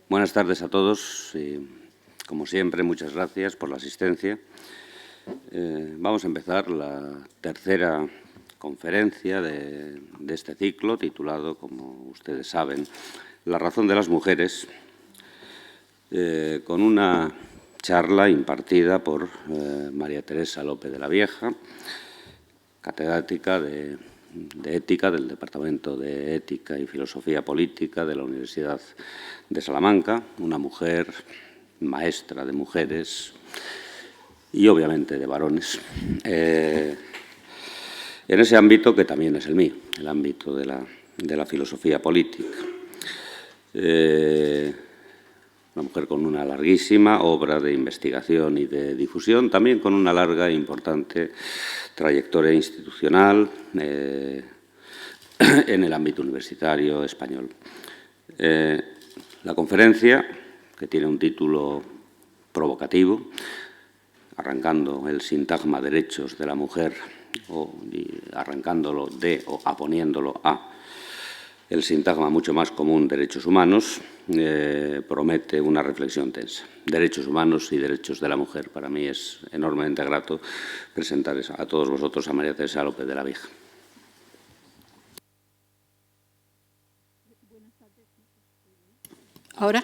Buenas tardes a todos y, como siempre, muchas gracias por la asistencia. Vamos a empezar la tercera conferencia de este ciclo, titulado, como ustedes saben, La razón de las mujeres, con una charla impartida por María Teresa López de la Vieja, catedrática de Ética del Departamento de Ética y Filosofía Política de la Universidad de Salamanca, una mujer maestra de mujeres y, obviamente, de varones, en ese ámbito que también es el mío, el ámbito de la filosofía política. Una mujer con una larguísima obra de investigación y de difusión, también con una larga e importante trayectoria institucional en el ámbito universitario español. La conferencia, que tiene un título provocativo, arrancando el sintagma derechos de la mujer, arrancándolo de o aponiéndolo a el sintagma mucho más común, derechos humanos, promete una reflexión tensa. Derechos humanos y derechos de la mujer. Para mí es enormemente grato presentar a todos vosotros a María Teresa López de la Vieja. Ahora.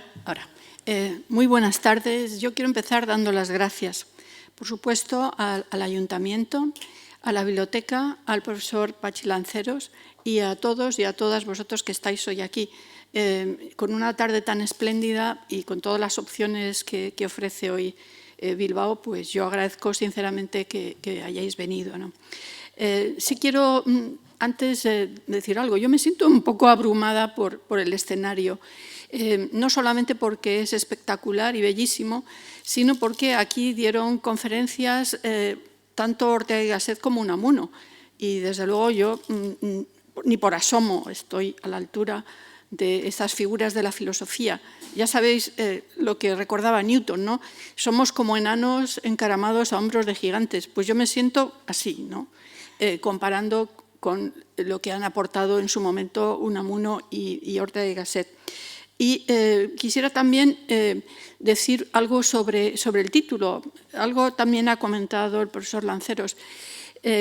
Muy buenas tardes. Yo quiero empezar dando las gracias, por supuesto, al Ayuntamiento, a la Biblioteca, al profesor Pachi Lanceros y a todos y a todas vosotros que estáis hoy aquí. Con una tarde tan espléndida y con todas las opciones que ofrece hoy Bilbao, pues yo agradezco sinceramente que hayáis venido, ¿no? Sí quiero, antes decir algo, yo me siento un poco abrumada por el escenario, no solamente porque es espectacular y bellísimo, sino porque aquí dieron conferencias tanto Ortega y Gasset como Unamuno, y desde luego yo ni por asomo estoy a la altura de estas figuras de la filosofía. Ya sabéis lo que recordaba Newton, ¿no? Somos como enanos encaramados a hombros de gigantes. Pues yo me siento así, ¿no? Comparando con lo que han aportado en su momento Unamuno y Ortega y Gasset. Y quisiera también decir algo sobre el título. Algo también ha comentado el profesor Lanceros.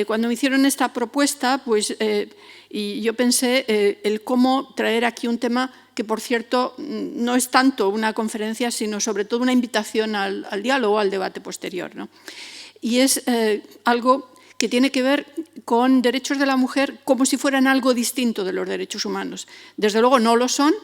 Cuando me hicieron esta propuesta, pues, y yo pensé el cómo traer aquí un tema que, por cierto, no es tanto una conferencia, sino sobre todo una invitación al diálogo, al debate posterior, ¿no? Y es algo que tiene que ver con derechos de la mujer como si fueran algo distinto de los derechos humanos. Desde luego no lo son.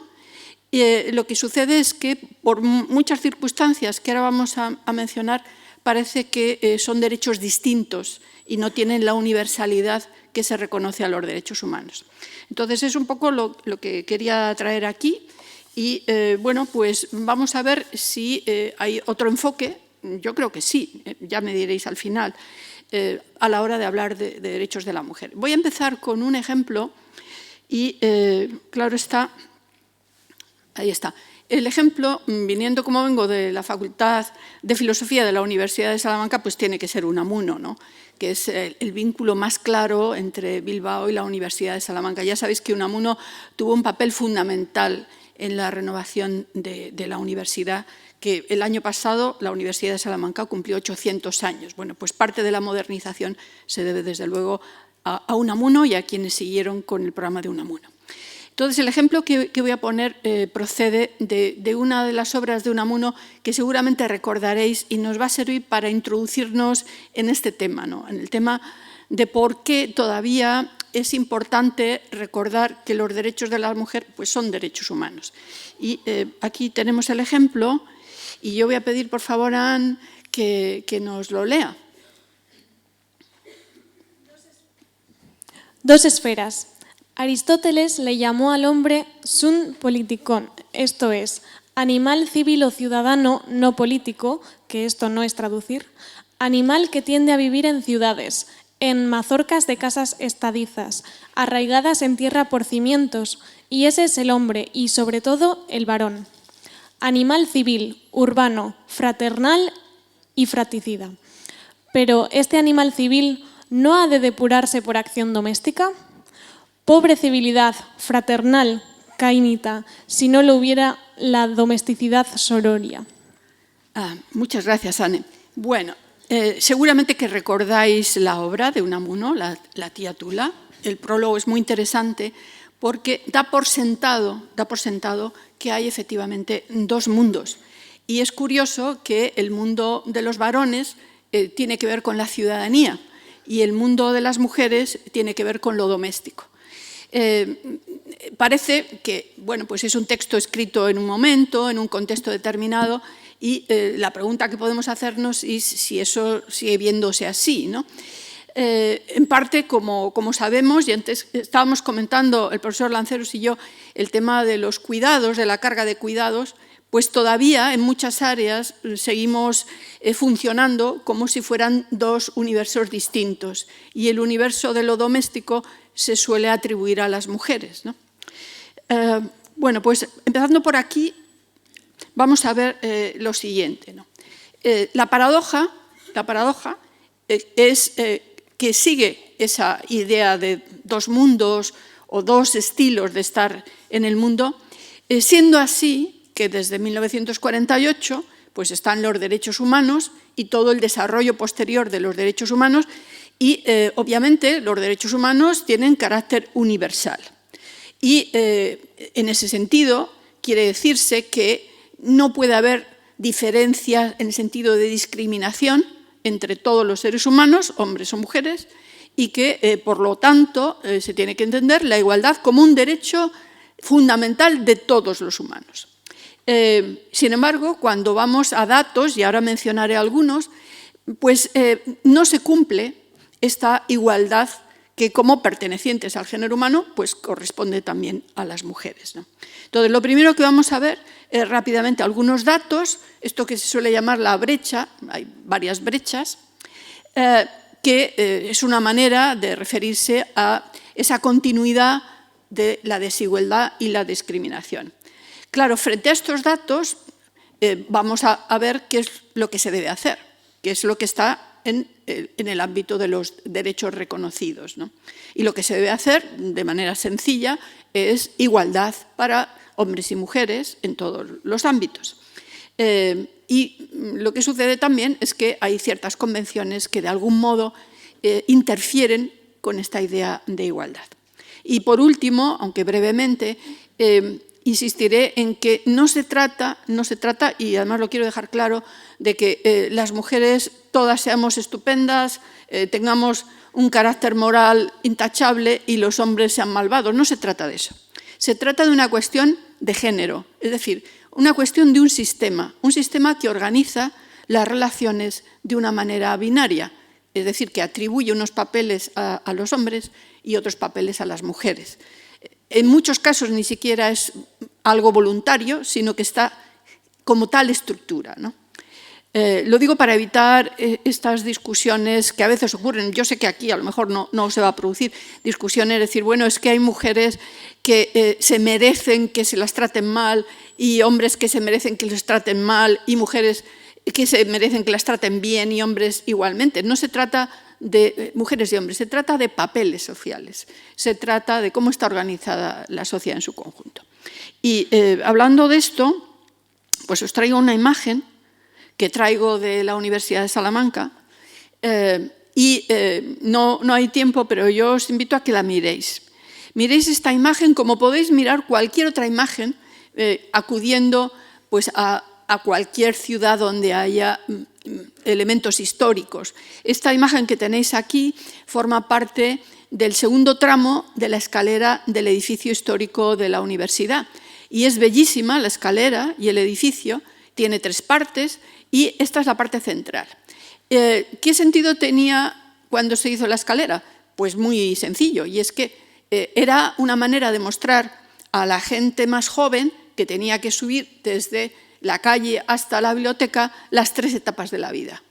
Lo que sucede es que, por muchas circunstancias que ahora vamos a mencionar, parece que son derechos distintos y no tienen la universalidad que se reconoce a los derechos humanos. Entonces, es un poco lo que quería traer aquí y, bueno, pues vamos a ver si hay otro enfoque. Yo creo que sí, ya me diréis al final, a la hora de hablar de derechos de la mujer. Voy a empezar con un ejemplo y, claro está, ahí está. El ejemplo, viniendo como vengo de la Facultad de Filosofía de la Universidad de Salamanca, pues tiene que ser Unamuno, ¿no? Que es el vínculo más claro entre Bilbao y la Universidad de Salamanca. Ya sabéis que Unamuno tuvo un papel fundamental en la renovación de la universidad, que el año pasado la Universidad de Salamanca cumplió 800 años. Bueno, pues parte de la modernización se debe, desde luego, a Unamuno y a quienes siguieron con el programa de Unamuno. Entonces, el ejemplo que voy a poner procede de una de las obras de Unamuno que seguramente recordaréis y nos va a servir para introducirnos en este tema, ¿no? En el tema de por qué todavía es importante recordar que los derechos de la mujer pues, son derechos humanos. Y aquí tenemos el ejemplo y yo voy a pedir, por favor, a Anne que nos lo lea. Dos esferas. Aristóteles le llamó al hombre sun politikon, esto es, animal civil o ciudadano no político, que esto no es traducir, animal que tiende a vivir en ciudades, en mazorcas de casas estadizas, arraigadas en tierra por cimientos, y ese es el hombre y, sobre todo, el varón. Animal civil, urbano, fraternal y fratricida. Pero ¿este animal civil no ha de depurarse por acción doméstica? Pobre civilidad fraternal caínita, si no lo hubiera la domesticidad sororia. Muchas gracias, Anne. Bueno, seguramente que recordáis la obra de Unamuno, la tía Tula. El prólogo es muy interesante porque da por sentado que hay efectivamente dos mundos. Y es curioso que el mundo de los varones tiene que ver con la ciudadanía y el mundo de las mujeres tiene que ver con lo doméstico. Parece que pues es un texto escrito en un momento, en un contexto determinado, y la pregunta que podemos hacernos es si eso sigue viéndose así, ¿no? En parte, como sabemos, y antes estábamos comentando el profesor Lanceros y yo el tema de los cuidados, de la carga de cuidados, pues todavía en muchas áreas seguimos funcionando como si fueran dos universos distintos, y el universo de lo doméstico se suele atribuir a las mujeres, ¿no? Bueno, pues empezando por aquí, vamos a ver lo siguiente, ¿no? La paradoja es que sigue esa idea de dos mundos o dos estilos de estar en el mundo, siendo así que desde 1948 pues están los derechos humanos y todo el desarrollo posterior de los derechos humanos, y obviamente los derechos humanos tienen carácter universal. Y en ese sentido quiere decirse que no puede haber diferencias en el sentido de discriminación entre todos los seres humanos, hombres o mujeres, y que, por lo tanto, se tiene que entender la igualdad como un derecho fundamental de todos los humanos. Sin embargo, cuando vamos a datos, y ahora mencionaré algunos, pues no se cumple esta igualdad que, como pertenecientes al género humano, pues corresponde también a las mujeres, ¿no? Entonces, lo primero que vamos a ver es rápidamente algunos datos, esto que se suele llamar la brecha, hay varias brechas, que es una manera de referirse a esa continuidad de la desigualdad y la discriminación. Claro, frente a estos datos vamos a ver qué es lo que se debe hacer, qué es lo que está en el ámbito de los derechos reconocidos, ¿no? Y lo que se debe hacer de manera sencilla es igualdad para hombres y mujeres en todos los ámbitos. Y lo que sucede también es que hay ciertas convenciones que de algún modo interfieren con esta idea de igualdad. Y por último, aunque brevemente, insistiré en que no se trata, y además lo quiero dejar claro, de que las mujeres todas seamos estupendas, tengamos un carácter moral intachable y los hombres sean malvados. No se trata de eso. Se trata de una cuestión de género, es decir, una cuestión de un sistema que organiza las relaciones de una manera binaria, es decir, que atribuye unos papeles a los hombres y otros papeles a las mujeres. En muchos casos ni siquiera es algo voluntario, sino que está como tal estructura, ¿no? Lo digo para evitar estas discusiones que a veces ocurren. Yo sé que aquí a lo mejor no se va a producir discusiones, decir, bueno, es que hay mujeres que se merecen que se las traten mal y hombres que se merecen que les traten mal y mujeres que se merecen que las traten bien y hombres igualmente. No se trata de mujeres y hombres, se trata de papeles sociales, se trata de cómo está organizada la sociedad en su conjunto. Y hablando de esto, pues os traigo una imagen que traigo de la Universidad de Salamanca no hay tiempo, pero yo os invito a que la miréis. Miréis esta imagen como podéis mirar cualquier otra imagen acudiendo pues, a cualquier ciudad donde haya elementos históricos. Esta imagen que tenéis aquí forma parte del segundo tramo de la escalera del edificio histórico de la universidad. Y es bellísima la escalera y el edificio, tiene 3 partes y esta es la parte central. ¿Qué sentido tenía cuando se hizo la escalera? Pues muy sencillo, y es que era una manera de mostrar a la gente más joven que tenía que subir desde la calle hasta la biblioteca las 3 etapas de la vida.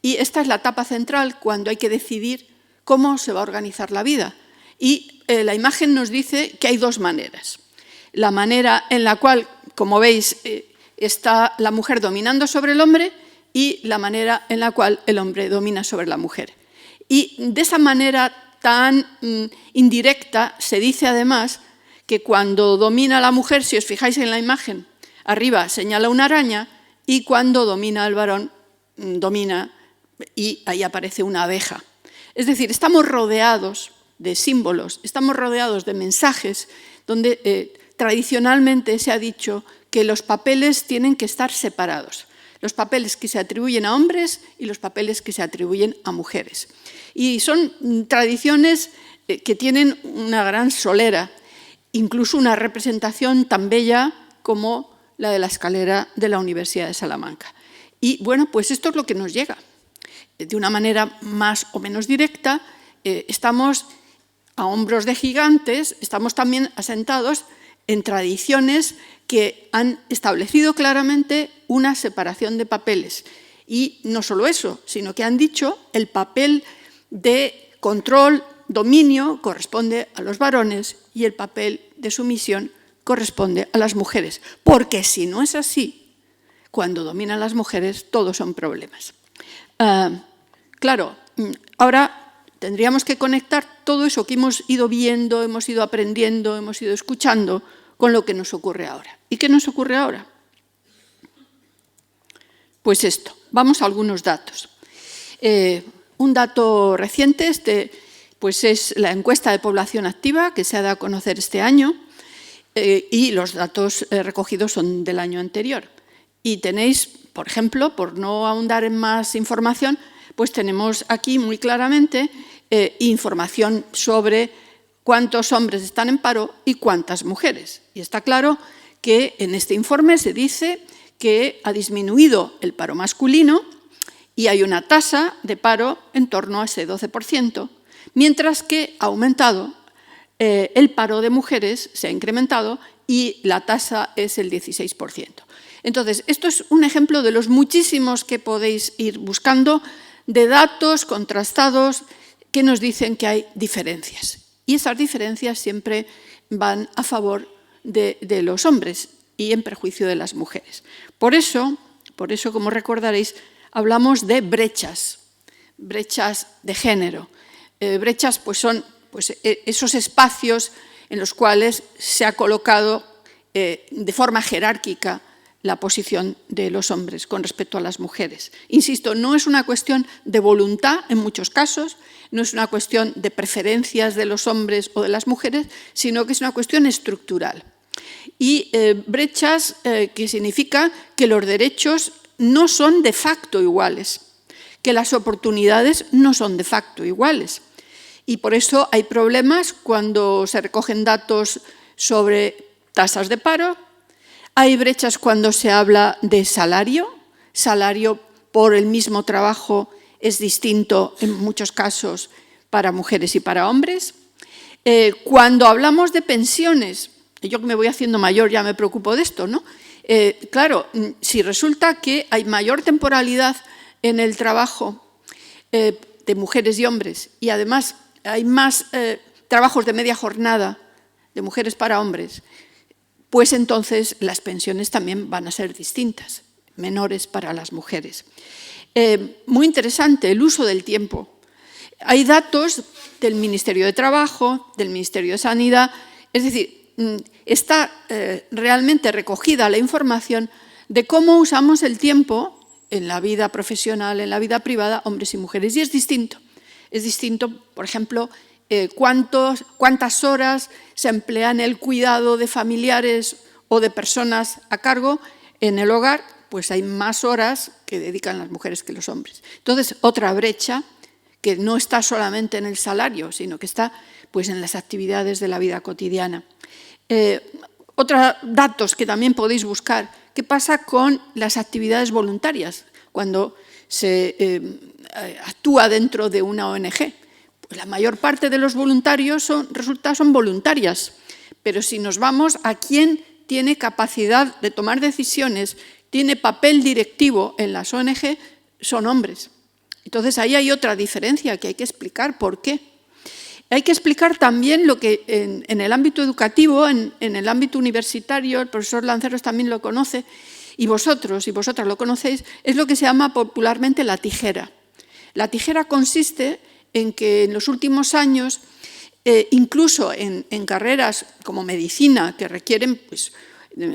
Y esta es la etapa central cuando hay que decidir cómo se va a organizar la vida. Y la imagen nos dice que hay 2 maneras. La manera en la cual, como veis, está la mujer dominando sobre el hombre y la manera en la cual el hombre domina sobre la mujer. Y de esa manera tan indirecta se dice además que cuando domina la mujer, si os fijáis en la imagen, arriba señala una araña, y cuando domina al varón, domina y ahí aparece una abeja. Es decir, estamos rodeados de símbolos, estamos rodeados de mensajes donde tradicionalmente se ha dicho que los papeles tienen que estar separados. Los papeles que se atribuyen a hombres y los papeles que se atribuyen a mujeres. Y son tradiciones que tienen una gran solera, incluso una representación tan bella como la de la escalera de la Universidad de Salamanca. Y bueno, pues esto es lo que nos llega. De una manera más o menos directa, estamos a hombros de gigantes, estamos también asentados en tradiciones que han establecido claramente una separación de papeles. Y no solo eso, sino que han dicho el papel de control, dominio, corresponde a los varones y el papel de sumisión corresponde a las mujeres. Porque si no es así, cuando dominan las mujeres, todos son problemas. Claro, ahora tendríamos que conectar todo eso que hemos ido viendo, hemos ido aprendiendo, hemos ido escuchando, con lo que nos ocurre ahora. ¿Y qué nos ocurre ahora? Pues esto, vamos a algunos datos. Un dato reciente pues es la encuesta de población activa que se ha dado a conocer este año y los datos recogidos son del año anterior. Y tenéis, por ejemplo, por no ahondar en más información, pues tenemos aquí muy claramente información sobre cuántos hombres están en paro y cuántas mujeres. Y está claro que en este informe se dice que ha disminuido el paro masculino y hay una tasa de paro en torno a ese 12%, mientras que ha aumentado el paro de mujeres, se ha incrementado y la tasa es el 16%. Entonces, esto es un ejemplo de los muchísimos que podéis ir buscando de datos contrastados que nos dicen que hay diferencias. Y esas diferencias siempre van a favor de los hombres y en perjuicio de las mujeres. Por eso, como recordaréis, hablamos de brechas de género. Brechas pues son esos espacios en los cuales se ha colocado de forma jerárquica la posición de los hombres con respecto a las mujeres. Insisto, no es una cuestión de voluntad en muchos casos, no es una cuestión de preferencias de los hombres o de las mujeres, sino que es una cuestión estructural. Y brechas que significa que los derechos no son de facto iguales, que las oportunidades no son de facto iguales. Y por eso hay problemas cuando se recogen datos sobre tasas de paro. Hay brechas cuando se habla de salario por el mismo trabajo es distinto en muchos casos para mujeres y para hombres. Cuando hablamos de pensiones, yo que me voy haciendo mayor ya me preocupo de esto, ¿no? Claro, si resulta que hay mayor temporalidad en el trabajo de mujeres y hombres y además hay más trabajos de media jornada de mujeres para hombres, pues entonces las pensiones también van a ser distintas, menores para las mujeres. Muy interesante el uso del tiempo. Hay datos del Ministerio de Trabajo, del Ministerio de Sanidad, es decir, está realmente recogida la información de cómo usamos el tiempo en la vida profesional, en la vida privada, hombres y mujeres. Y es distinto. Es distinto, por ejemplo, cuántas horas se emplean en el cuidado de familiares o de personas a cargo en el hogar, pues hay más horas que dedican las mujeres que los hombres. Entonces, otra brecha que no está solamente en el salario, sino que está pues, en las actividades de la vida cotidiana. Otros datos que también podéis buscar, ¿qué pasa con las actividades voluntarias cuando se actúa dentro de una ONG? Pues la mayor parte de los voluntarios son voluntarias, pero si nos vamos a quién tiene capacidad de tomar decisiones, tiene papel directivo en las ONG, son hombres. Entonces ahí hay otra diferencia que hay que explicar por qué. Hay que explicar también lo que en el ámbito educativo, en el ámbito universitario, el profesor Lanceros también lo conoce, y vosotros y vosotras lo conocéis, es lo que se llama popularmente la tijera. La tijera consiste en que en los últimos años incluso en carreras como medicina, que requieren, pues,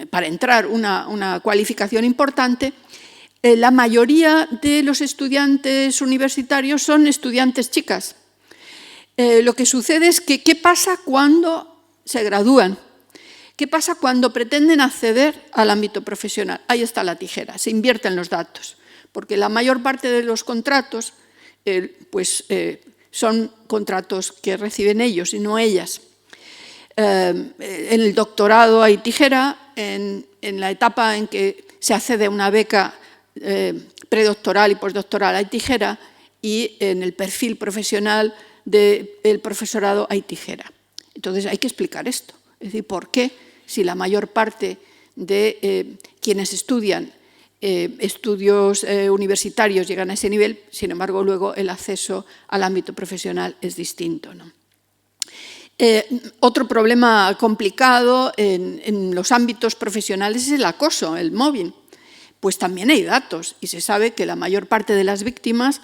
para entrar, una cualificación importante, la mayoría de los estudiantes universitarios son estudiantes chicas. Lo que sucede es que, ¿qué pasa cuando se gradúan? ¿Qué pasa cuando pretenden acceder al ámbito profesional? Ahí está la tijera, se invierten los datos, porque la mayor parte de los contratos son contratos que reciben ellos y no ellas. En el doctorado hay tijera, en la etapa en que se accede a una beca predoctoral y postdoctoral hay tijera, y en el perfil profesional del profesorado hay tijera. Entonces hay que explicar esto, es decir, ¿por qué si la mayor parte de quienes estudian estudios universitarios llegan a ese nivel, sin embargo luego el acceso al ámbito profesional es distinto, ¿no? Otro problema complicado en los ámbitos profesionales es el acoso, el mobbing. Pues también hay datos y se sabe que la mayor parte de las víctimas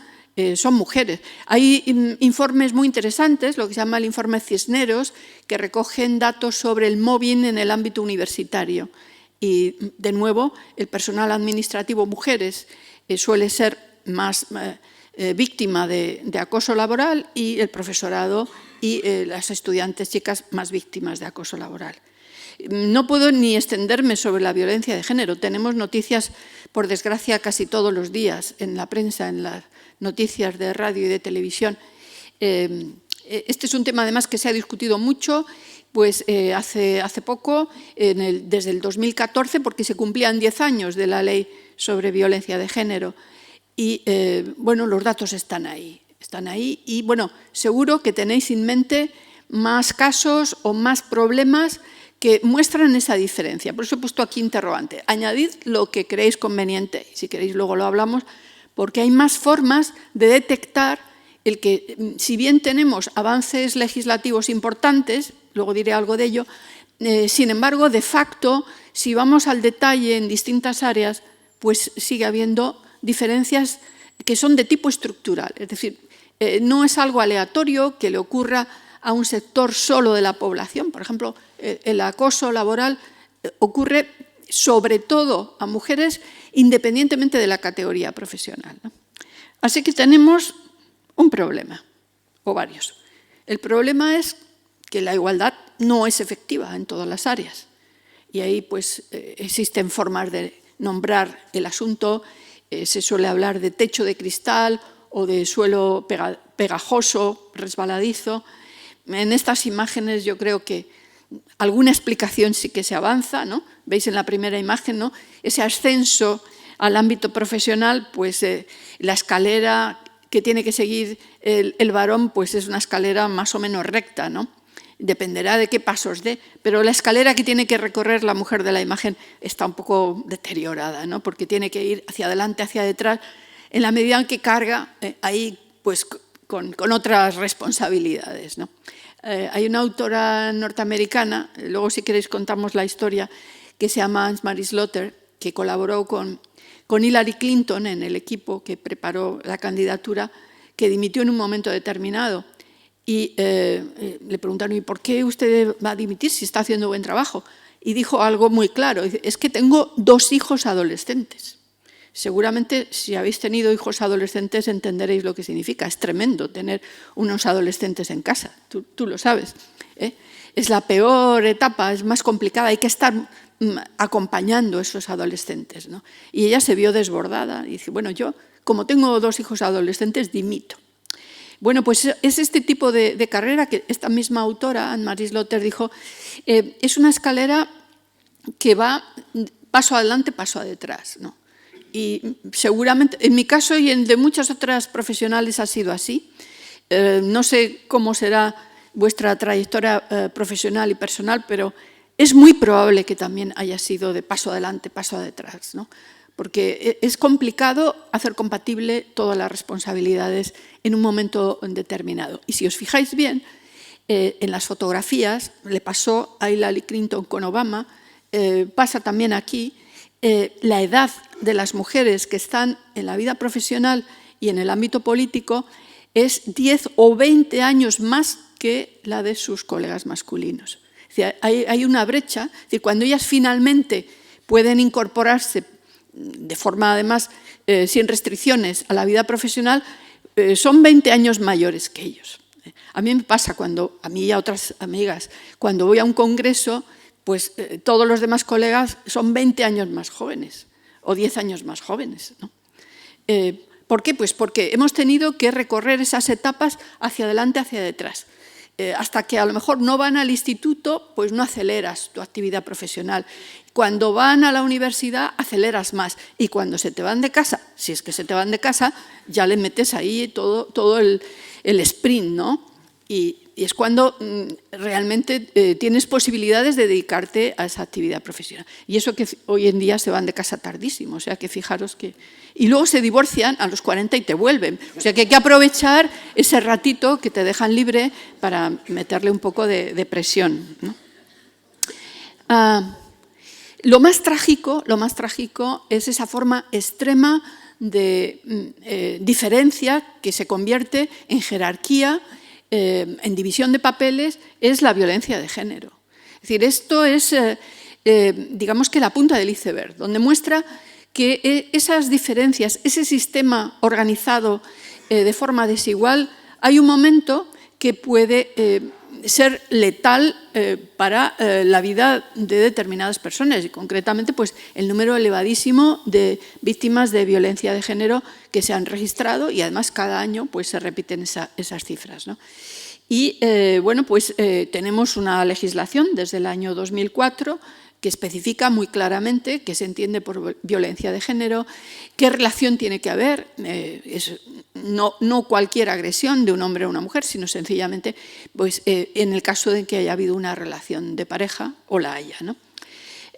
son mujeres. Hay informes muy interesantes, lo que se llama el informe Cisneros, que recogen datos sobre el mobbing en el ámbito universitario. Y, de nuevo, el personal administrativo mujeres suele ser más víctima de acoso laboral, y el profesorado y las estudiantes chicas más víctimas de acoso laboral. No puedo ni extenderme sobre la violencia de género. Tenemos noticias, por desgracia, casi todos los días en la prensa, en las noticias de radio y de televisión. Este es un tema, además, que se ha discutido mucho, pues hace poco, desde el 2014, porque se cumplían 10 años de la ley sobre violencia de género. Y, bueno, los datos están ahí. Y, bueno, seguro que tenéis en mente más casos o más problemas que muestran esa diferencia. Por eso he puesto aquí interrogante. Añadid lo que creéis conveniente, y si queréis luego lo hablamos, porque hay más formas de detectar el que, si bien tenemos avances legislativos importantes, luego diré algo de ello, sin embargo, de facto, si vamos al detalle en distintas áreas, pues sigue habiendo diferencias que son de tipo estructural. Es decir, no es algo aleatorio que le ocurra a un sector solo de la población. Por ejemplo, el acoso laboral ocurre sobre todo a mujeres, independientemente de la categoría profesional, ¿no? Así que tenemos un problema, o varios. El problema es que la igualdad no es efectiva en todas las áreas. Y ahí pues existen formas de nombrar el asunto. Se suele hablar de techo de cristal o de suelo pegajoso, resbaladizo. En estas imágenes yo creo que alguna explicación sí que se avanza, ¿no? Veis en la primera imagen, ¿no?, ese ascenso al ámbito profesional, pues la escalera que tiene que seguir el varón pues es una escalera más o menos recta, ¿no? Dependerá de qué pasos dé, pero la escalera que tiene que recorrer la mujer de la imagen está un poco deteriorada, ¿no?, porque tiene que ir hacia adelante, hacia detrás, en la medida en que carga ahí pues con otras responsabilidades, ¿no? Hay una autora norteamericana, luego si queréis contamos la historia, que se llama Anne-Marie Slaughter, que colaboró con Hillary Clinton en el equipo que preparó la candidatura, que dimitió en un momento determinado. Y le preguntaron, ¿y por qué usted va a dimitir si está haciendo buen trabajo? Y dijo algo muy claro, es que tengo 2 hijos adolescentes. Seguramente si habéis tenido hijos adolescentes entenderéis lo que significa. Es tremendo tener unos adolescentes en casa, tú lo sabes, ¿eh? Es la peor etapa, es más complicada, hay que estar acompañando a esos adolescentes, ¿no? Y ella se vio desbordada y dice, bueno, yo como tengo 2 hijos adolescentes dimito. Bueno, pues es este tipo de carrera que esta misma autora, Anne-Marie Slaughter, dijo, es una escalera que va paso adelante, paso detrás, ¿no? Y seguramente, en mi caso y en de muchas otras profesionales ha sido así. No sé cómo será vuestra trayectoria profesional y personal, pero es muy probable que también haya sido de paso adelante, paso detrás, ¿no? Porque es complicado hacer compatible todas las responsabilidades en un momento determinado. Y si os fijáis bien, en las fotografías, le pasó a Hillary Clinton con Obama, pasa también aquí, la edad de las mujeres que están en la vida profesional y en el ámbito político es 10 o 20 años más que la de sus colegas masculinos. Es decir, hay una brecha, es decir, cuando ellas finalmente pueden incorporarse de forma además sin restricciones a la vida profesional, son 20 años mayores que ellos. A mí me pasa a mí y a otras amigas, cuando voy a un congreso, pues todos los demás colegas son 20 años más jóvenes o 10 años más jóvenes, ¿no? ¿Por qué? Pues porque hemos tenido que recorrer esas etapas hacia adelante, hacia detrás. Hasta que a lo mejor no van al instituto, pues no aceleras tu actividad profesional. Cuando van a la universidad, aceleras más. Y cuando se te van de casa, si es que se te van de casa, ya le metes ahí todo el sprint, ¿no? Y es cuando realmente tienes posibilidades de dedicarte a esa actividad profesional. Y eso que hoy en día se van de casa tardísimo, o sea que fijaros que... Y luego se divorcian a los 40 y te vuelven. O sea que hay que aprovechar ese ratito que te dejan libre para meterle un poco de presión, ¿no? Lo más trágico es esa forma extrema de diferencia que se convierte en jerarquía, en división de papeles, es la violencia de género. Es decir, esto es, digamos que la punta del iceberg, donde muestra que esas diferencias, ese sistema organizado de forma desigual, hay un momento que puede ser letal para la vida de determinadas personas y concretamente pues, el número elevadísimo de víctimas de violencia de género que se han registrado y además cada año pues, se repiten esas cifras, ¿no? Y bueno, pues tenemos una legislación desde el año 2004 que especifica muy claramente qué se entiende por violencia de género, qué relación tiene que haber, no cualquier agresión de un hombre a una mujer, sino sencillamente pues, en el caso de que haya habido una relación de pareja o la haya, ¿no?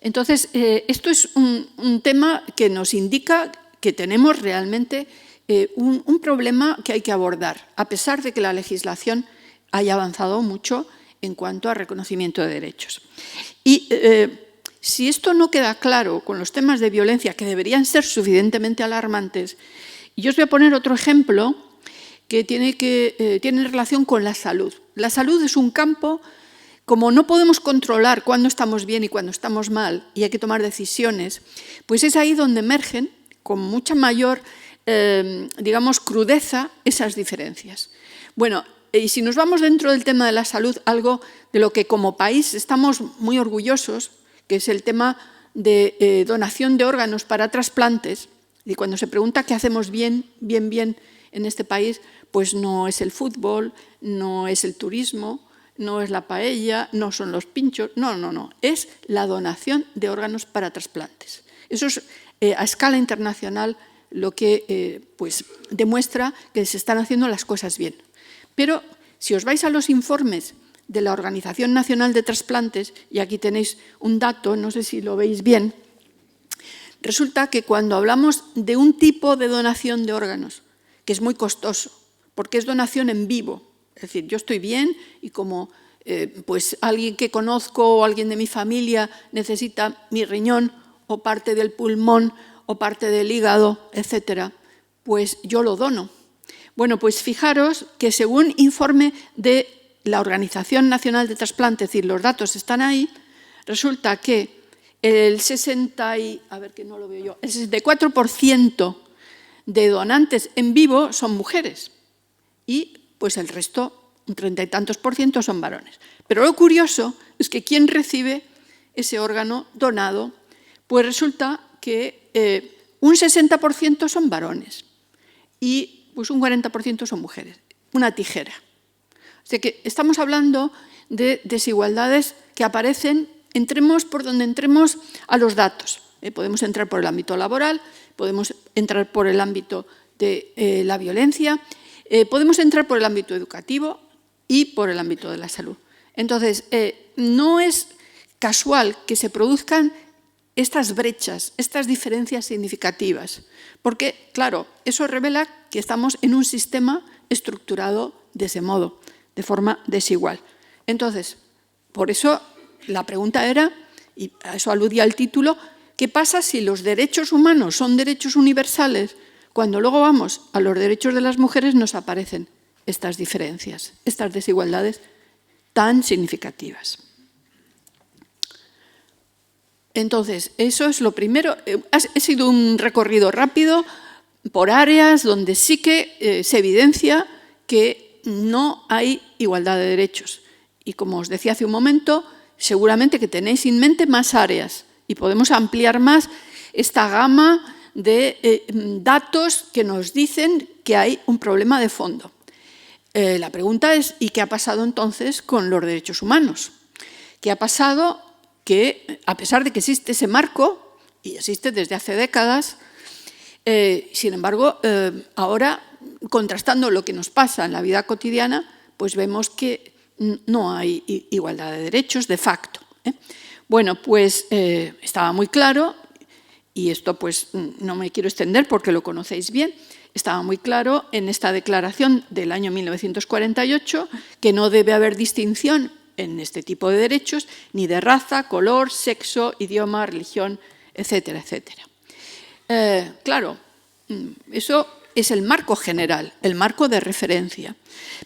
Entonces, esto es un tema que nos indica que tenemos realmente un problema que hay que abordar, a pesar de que la legislación haya avanzado mucho en cuanto a reconocimiento de derechos. Y si esto no queda claro con los temas de violencia, que deberían ser suficientemente alarmantes, yo os voy a poner otro ejemplo que tiene relación con la salud. La salud es un campo, como no podemos controlar cuándo estamos bien y cuándo estamos mal, y hay que tomar decisiones, pues es ahí donde emergen con mucha mayor, digamos, crudeza esas diferencias. Bueno, y si nos vamos dentro del tema de la salud, algo de lo que como país estamos muy orgullosos, que es el tema de donación de órganos para trasplantes, y cuando se pregunta qué hacemos bien en este país, pues no es el fútbol, no es el turismo, no es la paella, no son los pinchos, no, es la donación de órganos para trasplantes. Eso es a escala internacional lo que pues, demuestra que se están haciendo las cosas bien. Pero si os vais a los informes de la Organización Nacional de Trasplantes, y aquí tenéis un dato, no sé si lo veis bien, resulta que cuando hablamos de un tipo de donación de órganos, que es muy costoso, porque es donación en vivo, es decir, yo estoy bien y como pues alguien que conozco o alguien de mi familia necesita mi riñón o parte del pulmón o parte del hígado, etcétera, pues yo lo dono. Bueno, pues fijaros que según informe de la Organización Nacional de Trasplantes, es decir, los datos están ahí, resulta que el 64% de donantes en vivo son mujeres y pues el resto, un 30 y tantos % son varones. Pero lo curioso es que quien recibe ese órgano donado, pues resulta que un 60% son varones y pues un 40% son mujeres, una tijera. O sea que estamos hablando de desigualdades que aparecen, entremos por donde entremos a los datos. Podemos entrar por el ámbito laboral, podemos entrar por el ámbito de la violencia, podemos entrar por el ámbito educativo y por el ámbito de la salud. Entonces, no es casual que se produzcan estas brechas, estas diferencias significativas, porque, claro, eso revela que estamos en un sistema estructurado de ese modo, de forma desigual. Entonces, por eso la pregunta era, y a eso aludía el título, ¿qué pasa si los derechos humanos son derechos universales? Cuando luego vamos a los derechos de las mujeres nos aparecen estas diferencias, estas desigualdades tan significativas. Entonces, eso es lo primero. Ha sido un recorrido rápido por áreas donde sí que se evidencia que no hay igualdad de derechos. Y como os decía hace un momento, seguramente que tenéis en mente más áreas y podemos ampliar más esta gama de datos que nos dicen que hay un problema de fondo. La pregunta es, ¿y qué ha pasado entonces con los derechos humanos? ¿Qué ha pasado? Que a pesar de que existe ese marco, y existe desde hace décadas, sin embargo, ahora, contrastando lo que nos pasa en la vida cotidiana, pues vemos que no hay igualdad de derechos de facto. Bueno, pues estaba muy claro, y esto pues no me quiero extender porque lo conocéis bien, estaba muy claro en esta declaración del año 1948 que no debe haber distinción en este tipo de derechos, ni de raza, color, sexo, idioma, religión, etcétera, etcétera. Claro, eso es el marco general, el marco de referencia.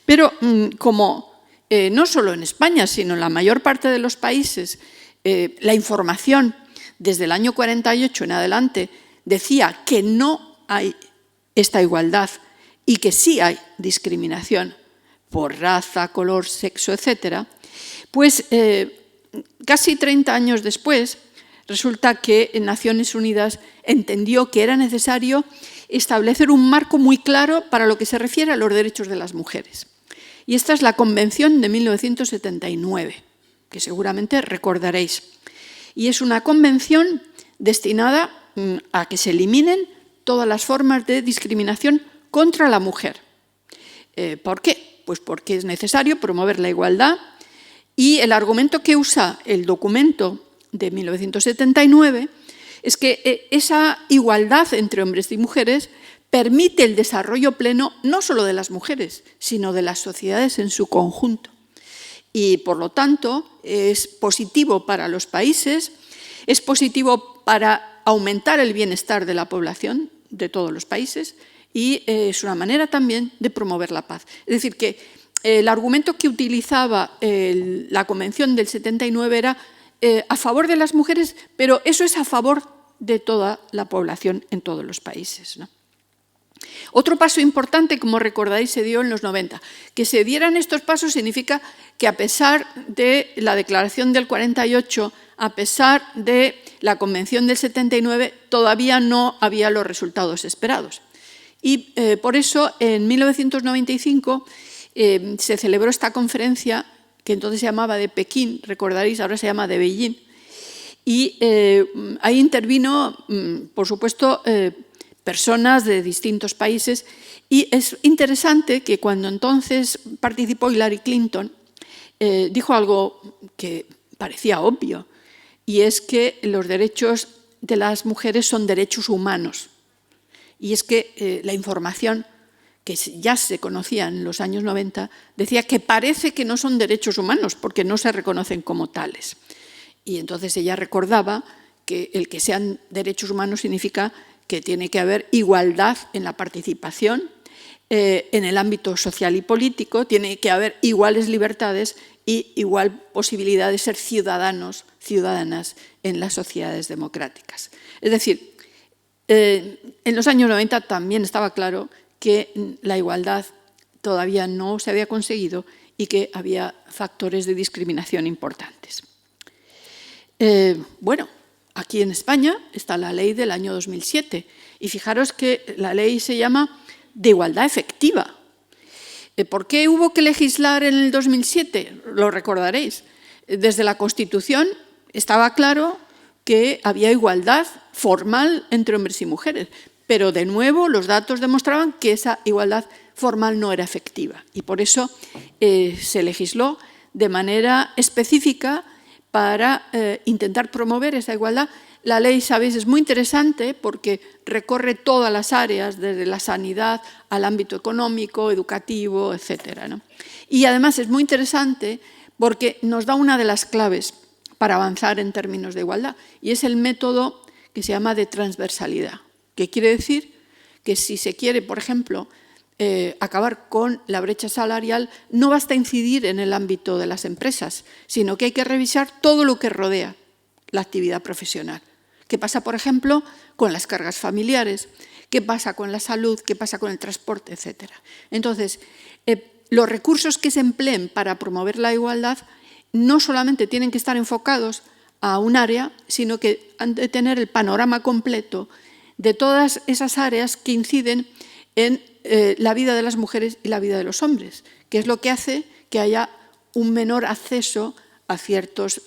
Pero como no solo en España, sino en la mayor parte de los países, la información desde el año 48 en adelante decía que no hay esta igualdad y que sí hay discriminación por raza, color, sexo, etcétera, pues casi 30 años después resulta que Naciones Unidas entendió que era necesario establecer un marco muy claro para lo que se refiere a los derechos de las mujeres. Y esta es la Convención de 1979, que seguramente recordaréis. Y es una convención destinada a que se eliminen todas las formas de discriminación contra la mujer. ¿Por qué? Pues porque es necesario promover la igualdad y el argumento que usa el documento de 1979 es que esa igualdad entre hombres y mujeres permite el desarrollo pleno no solo de las mujeres, sino de las sociedades en su conjunto. Y, por lo tanto, es positivo para los países, es positivo para aumentar el bienestar de la población de todos los países y es una manera también de promover la paz. Es decir, que el argumento que utilizaba la Convención del 79 era a favor de las mujeres, pero eso es a favor de toda la población en todos los países, ¿no? Otro paso importante, como recordáis, se dio en los 90. Que se dieran estos pasos significa que a pesar de la declaración del 48, a pesar de la Convención del 79, todavía no había los resultados esperados. Y por eso, en 1995, se celebró esta conferencia, que entonces se llamaba de Pekín, recordaréis, ahora se llama de Beijing, y ahí intervino, por supuesto, personas de distintos países, y es interesante que cuando entonces participó Hillary Clinton, dijo algo que parecía obvio, y es que los derechos de las mujeres son derechos humanos. Y es que la información que ya se conocía en los años 90 decía que parece que no son derechos humanos porque no se reconocen como tales. Y entonces ella recordaba que el que sean derechos humanos significa que tiene que haber igualdad en la participación, en el ámbito social y político, tiene que haber iguales libertades y igual posibilidad de ser ciudadanos, ciudadanas en las sociedades democráticas. Es decir, en los años 90 también estaba claro que la igualdad todavía no se había conseguido y que había factores de discriminación importantes. Bueno, aquí en España está la ley del año 2007 y fijaros que la ley se llama de igualdad efectiva. ¿Por qué hubo que legislar en el 2007? Lo recordaréis. Desde la Constitución estaba claro que había igualdad formal entre hombres y mujeres, pero de nuevo los datos demostraban que esa igualdad formal no era efectiva y por eso se legisló de manera específica para intentar promover esa igualdad. La ley, sabéis, es muy interesante porque recorre todas las áreas, desde la sanidad al ámbito económico, educativo, etcétera, ¿no? Y además es muy interesante porque nos da una de las claves para avanzar en términos de igualdad y es el método que se llama de transversalidad, que quiere decir que si se quiere, por ejemplo, acabar con la brecha salarial, no basta incidir en el ámbito de las empresas, sino que hay que revisar todo lo que rodea la actividad profesional. ¿Qué pasa, por ejemplo, con las cargas familiares? ¿Qué pasa con la salud? ¿Qué pasa con el transporte? Etcétera. Entonces, los recursos que se empleen para promover la igualdad no solamente tienen que estar enfocados a un área, sino que han de tener el panorama completo de todas esas áreas que inciden en la vida de las mujeres y la vida de los hombres, que es lo que hace que haya un menor acceso a ciertos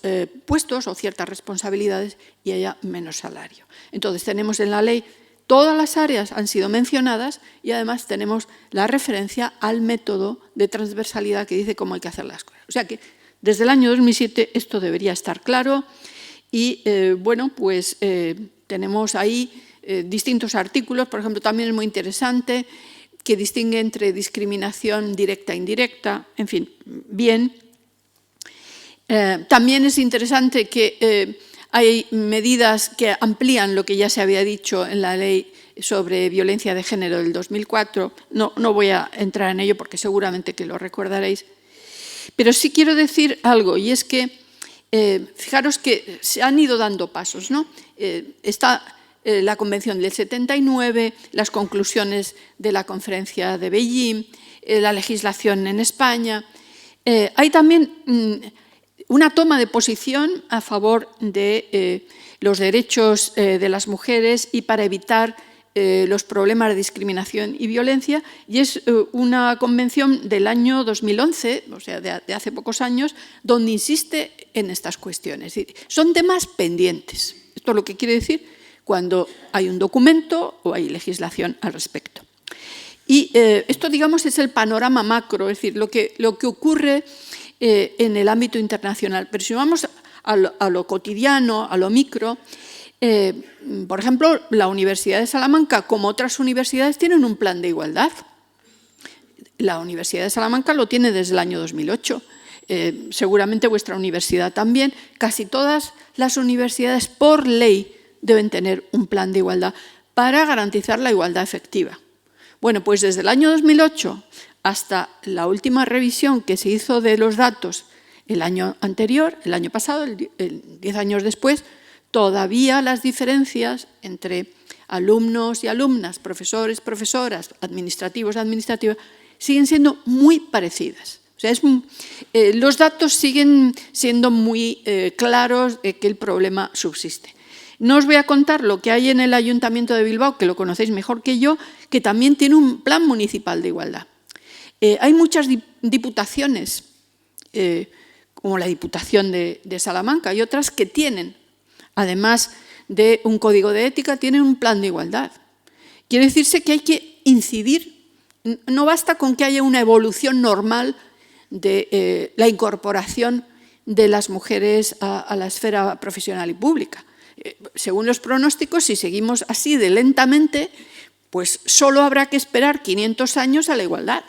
puestos o ciertas responsabilidades y haya menos salario. Entonces, tenemos en la ley todas las áreas han sido mencionadas y además tenemos la referencia al método de transversalidad que dice cómo hay que hacer las cosas. O sea que desde el año 2007 esto debería estar claro y, bueno, pues tenemos ahí distintos artículos. Por ejemplo, también es muy interesante que distingue entre discriminación directa e indirecta, en fin, bien. También es interesante que hay medidas que amplían lo que ya se había dicho en la ley sobre violencia de género del 2004. No voy a entrar en ello porque seguramente que lo recordaréis. Pero sí quiero decir algo, y es que fijaros que se han ido dando pasos, ¿no? Está la Convención del 79, las conclusiones de la Conferencia de Beijing, la legislación en España. Hay también una toma de posición a favor de los derechos de las mujeres y para evitar los problemas de discriminación y violencia, y es una convención del año 2011, o sea, de hace pocos años, donde insiste en estas cuestiones. Son temas pendientes. Esto es lo que quiere decir cuando hay un documento o hay legislación al respecto. Y esto, digamos, es el panorama macro, es decir, lo que ocurre en el ámbito internacional. Pero si vamos a lo cotidiano, a lo micro, por ejemplo, la Universidad de Salamanca, como otras universidades, tienen un plan de igualdad. La Universidad de Salamanca lo tiene desde el año 2008. Seguramente vuestra universidad también. Casi todas las universidades, por ley, deben tener un plan de igualdad para garantizar la igualdad efectiva. Bueno, pues desde el año 2008 hasta la última revisión que se hizo de los datos el año anterior, el año pasado, 10 años después, todavía las diferencias entre alumnos y alumnas, profesores, profesoras, administrativos, administrativas, siguen siendo muy parecidas. O sea, los datos siguen siendo muy claros de que el problema subsiste. No os voy a contar lo que hay en el Ayuntamiento de Bilbao, que lo conocéis mejor que yo, que también tiene un plan municipal de igualdad. Hay muchas diputaciones, como la Diputación de Salamanca, y otras que tienen, además de un código de ética, tienen un plan de igualdad. Quiere decirse que hay que incidir. No basta con que haya una evolución normal de la incorporación de las mujeres a la esfera profesional y pública. Según los pronósticos, si seguimos así de lentamente, pues solo habrá que esperar 500 años a la igualdad.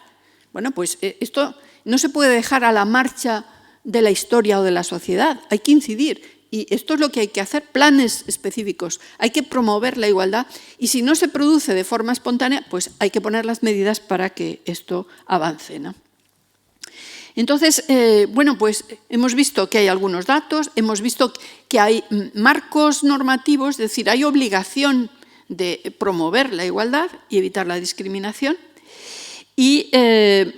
Bueno, pues esto no se puede dejar a la marcha de la historia o de la sociedad, hay que incidir. Y esto es lo que hay que hacer, planes específicos. Hay que promover la igualdad y si no se produce de forma espontánea, pues hay que poner las medidas para que esto avance, ¿no? Entonces, bueno, pues hemos visto que hay algunos datos, hemos visto que hay marcos normativos, es decir, hay obligación de promover la igualdad y evitar la discriminación. ¿Y qué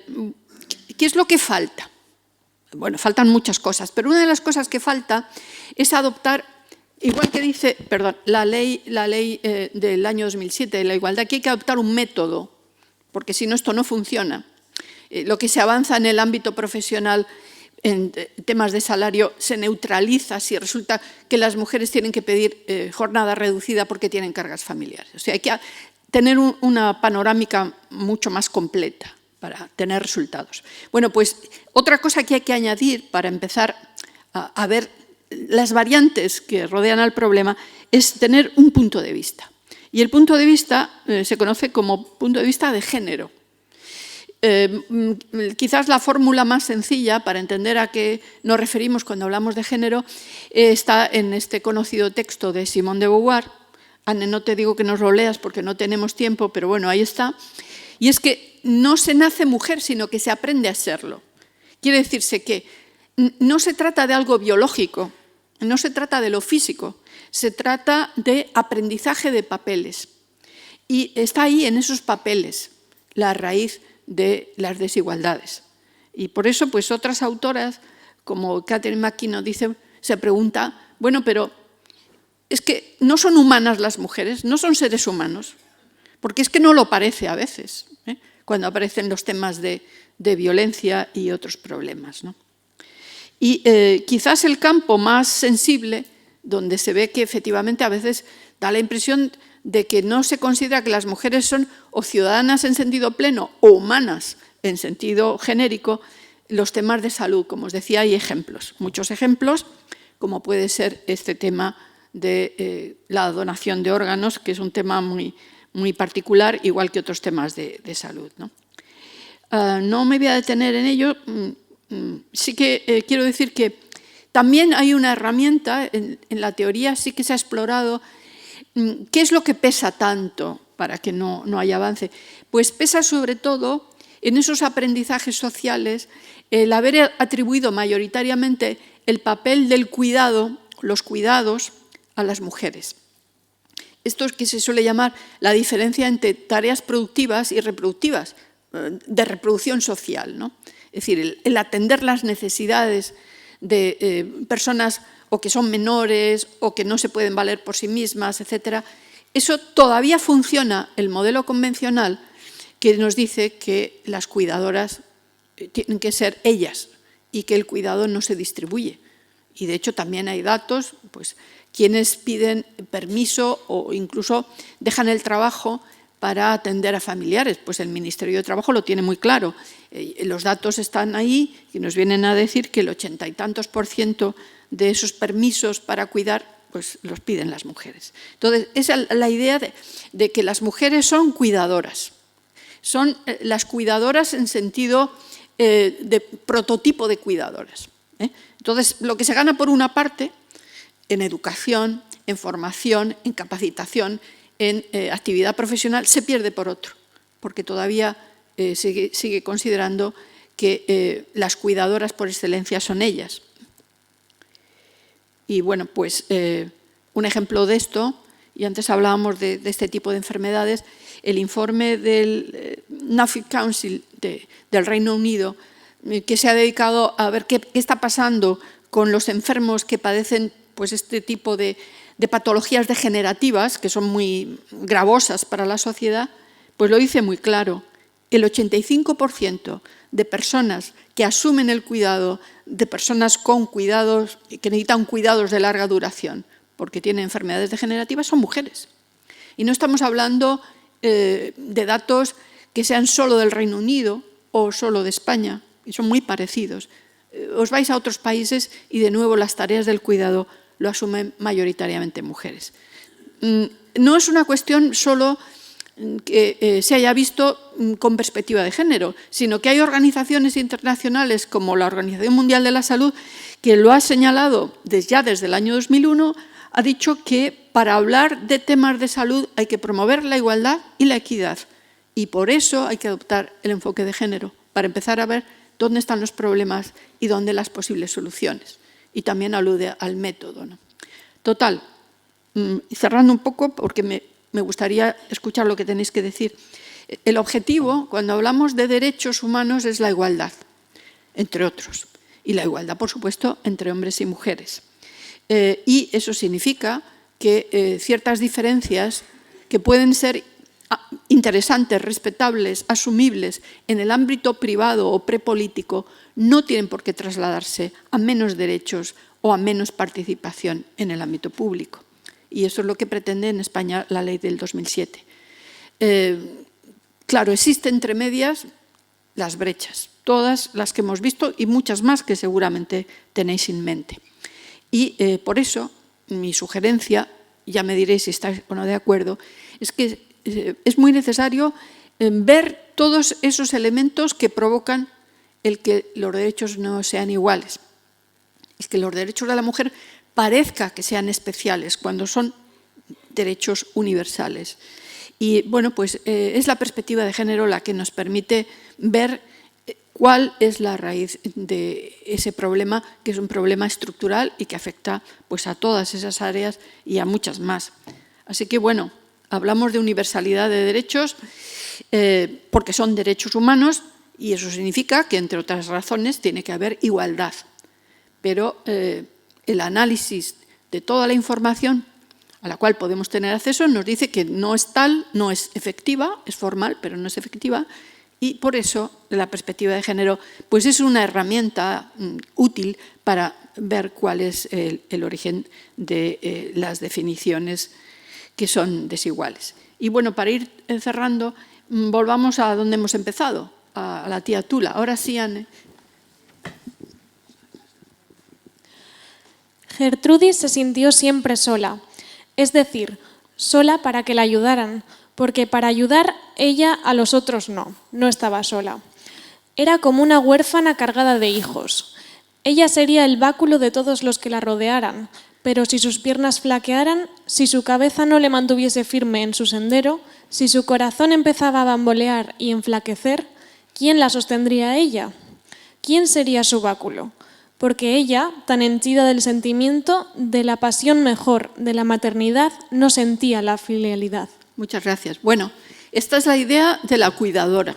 es lo que falta? Bueno, faltan muchas cosas, pero una de las cosas que falta es adoptar, igual que dice, perdón, la ley del año 2007 de la igualdad, que hay que adoptar un método, porque si no esto no funciona. Lo que se avanza en el ámbito profesional en temas de salario se neutraliza si resulta que las mujeres tienen que pedir jornada reducida porque tienen cargas familiares. O sea, hay que tener una panorámica mucho más completa para tener resultados. Bueno, pues otra cosa que hay que añadir para empezar a ver las variantes que rodean al problema es tener un punto de vista. Y el punto de vista se conoce como punto de vista de género. Quizás la fórmula más sencilla para entender a qué nos referimos cuando hablamos de género está en este conocido texto de Simone de Beauvoir. Anne, no te digo que nos lo leas porque no tenemos tiempo, pero bueno, ahí está. Y es que que no se nace mujer, sino que se aprende a serlo. Quiere decirse que no se trata de algo biológico, no se trata de lo físico, se trata de aprendizaje de papeles. Y está ahí, en esos papeles, la raíz de las desigualdades. Y por eso, pues, otras autoras, como Catherine McKinnon dice, se pregunta, bueno, pero es que no son humanas las mujeres, no son seres humanos, porque es que no lo parece a veces, cuando aparecen los temas de violencia y otros problemas, ¿no? Y quizás el campo más sensible, donde se ve que efectivamente a veces da la impresión de que no se considera que las mujeres son o ciudadanas en sentido pleno o humanas en sentido genérico, los temas de salud. Como os decía, hay ejemplos, muchos ejemplos, como puede ser este tema de la donación de órganos, que es un tema muy, muy particular, igual que otros temas de salud, ¿no? No me voy a detener en ello. Sí que quiero decir que también hay una herramienta, en la teoría sí que se ha explorado, ¿qué es lo que pesa tanto para que no haya avance? Pues pesa sobre todo en esos aprendizajes sociales el haber atribuido mayoritariamente el papel del cuidado, los cuidados, a las mujeres. Esto es que se suele llamar la diferencia entre tareas productivas y reproductivas, de reproducción social, ¿no? Es decir, el atender las necesidades de personas o que son menores o que no se pueden valer por sí mismas, etc. Eso todavía funciona, el modelo convencional, que nos dice que las cuidadoras tienen que ser ellas y que el cuidado no se distribuye. Y de hecho también hay datos, pues, quienes piden permiso o incluso dejan el trabajo para atender a familiares. Pues el Ministerio de Trabajo lo tiene muy claro. Los datos están ahí y nos vienen a decir que el 80 y tantos % de esos permisos para cuidar, pues los piden las mujeres. Entonces, esa es la idea de que las mujeres son cuidadoras. Son las cuidadoras en sentido de prototipo de cuidadoras. Entonces, lo que se gana por una parte, en educación, en formación, en capacitación, en actividad profesional, se pierde por otro, porque todavía sigue considerando que las cuidadoras por excelencia son ellas. Y bueno, pues un ejemplo de esto, y antes hablábamos de este tipo de enfermedades, el informe del NAFID Council del Reino Unido, que se ha dedicado a ver qué está pasando con los enfermos que padecen, pues, este tipo de patologías degenerativas, que son muy gravosas para la sociedad, pues lo dice muy claro. El 85% de personas que asumen el cuidado de personas con cuidados, que necesitan cuidados de larga duración, porque tienen enfermedades degenerativas, son mujeres. Y no estamos hablando de datos que sean solo del Reino Unido o solo de España, y son muy parecidos. Os vais a otros países y de nuevo las tareas del cuidado lo asumen mayoritariamente mujeres. No es una cuestión solo que se haya visto con perspectiva de género, sino que hay organizaciones internacionales como la Organización Mundial de la Salud que lo ha señalado ya desde el año 2001, ha dicho que para hablar de temas de salud hay que promover la igualdad y la equidad, y por eso hay que adoptar el enfoque de género, para empezar a ver dónde están los problemas y dónde las posibles soluciones. Y también alude al método, ¿no? Total, y cerrando un poco, porque me gustaría escuchar lo que tenéis que decir. El objetivo, cuando hablamos de derechos humanos, es la igualdad, entre otros. Y la igualdad, por supuesto, entre hombres y mujeres. Y eso significa que ciertas diferencias que pueden ser interesantes, respetables, asumibles en el ámbito privado o prepolítico, no tienen por qué trasladarse a menos derechos o a menos participación en el ámbito público. Y eso es lo que pretende en España la ley del 2007. Claro, existen entre medias las brechas, todas las que hemos visto y muchas más que seguramente tenéis en mente. Y por eso mi sugerencia, ya me diréis si estáis o no de acuerdo, es que es muy necesario ver todos esos elementos que provocan el que los derechos no sean iguales. Es que los derechos de la mujer parezca que sean especiales cuando son derechos universales. Y bueno, pues es la perspectiva de género la que nos permite ver cuál es la raíz de ese problema, que es un problema estructural y que afecta pues, a todas esas áreas y a muchas más. Así que, bueno, hablamos de universalidad de derechos porque son derechos humanos y eso significa que, entre otras razones, tiene que haber igualdad. Pero el análisis de toda la información a la cual podemos tener acceso nos dice que no es tal, no es efectiva, es formal, pero no es efectiva, y por eso la perspectiva de género pues es una herramienta útil para ver cuál es el origen de las definiciones que son desiguales. Y bueno, para ir cerrando, volvamos a donde hemos empezado, a la tía Tula. Ahora sí, Anne. Gertrudis se sintió siempre sola, es decir, sola para que la ayudaran, porque para ayudar ella a los otros no estaba sola. Era como una huérfana cargada de hijos. Ella sería el báculo de todos los que la rodearan, pero si sus piernas flaquearan, si su cabeza no le mantuviese firme en su sendero, si su corazón empezaba a bambolear y enflaquecer, ¿quién la sostendría a ella? ¿Quién sería su báculo? Porque ella, tan henchida del sentimiento, de la pasión mejor, de la maternidad, no sentía la filialidad. Muchas gracias. Bueno, esta es la idea de la cuidadora,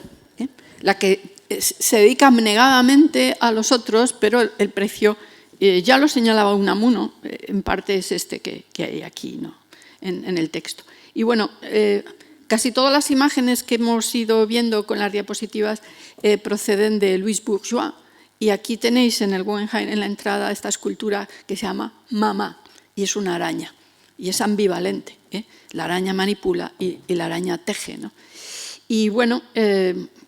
la que se dedica abnegadamente a los otros, pero el precio, ya lo señalaba Unamuno, en parte es este que hay aquí, ¿no? en el texto. Y bueno, casi todas las imágenes que hemos ido viendo con las diapositivas proceden de Louis Bourgeois, y aquí tenéis en el Guggenheim, en la entrada, esta escultura que se llama Mamá, y es una araña, y es ambivalente. La araña manipula y la araña teje, ¿no? Y bueno,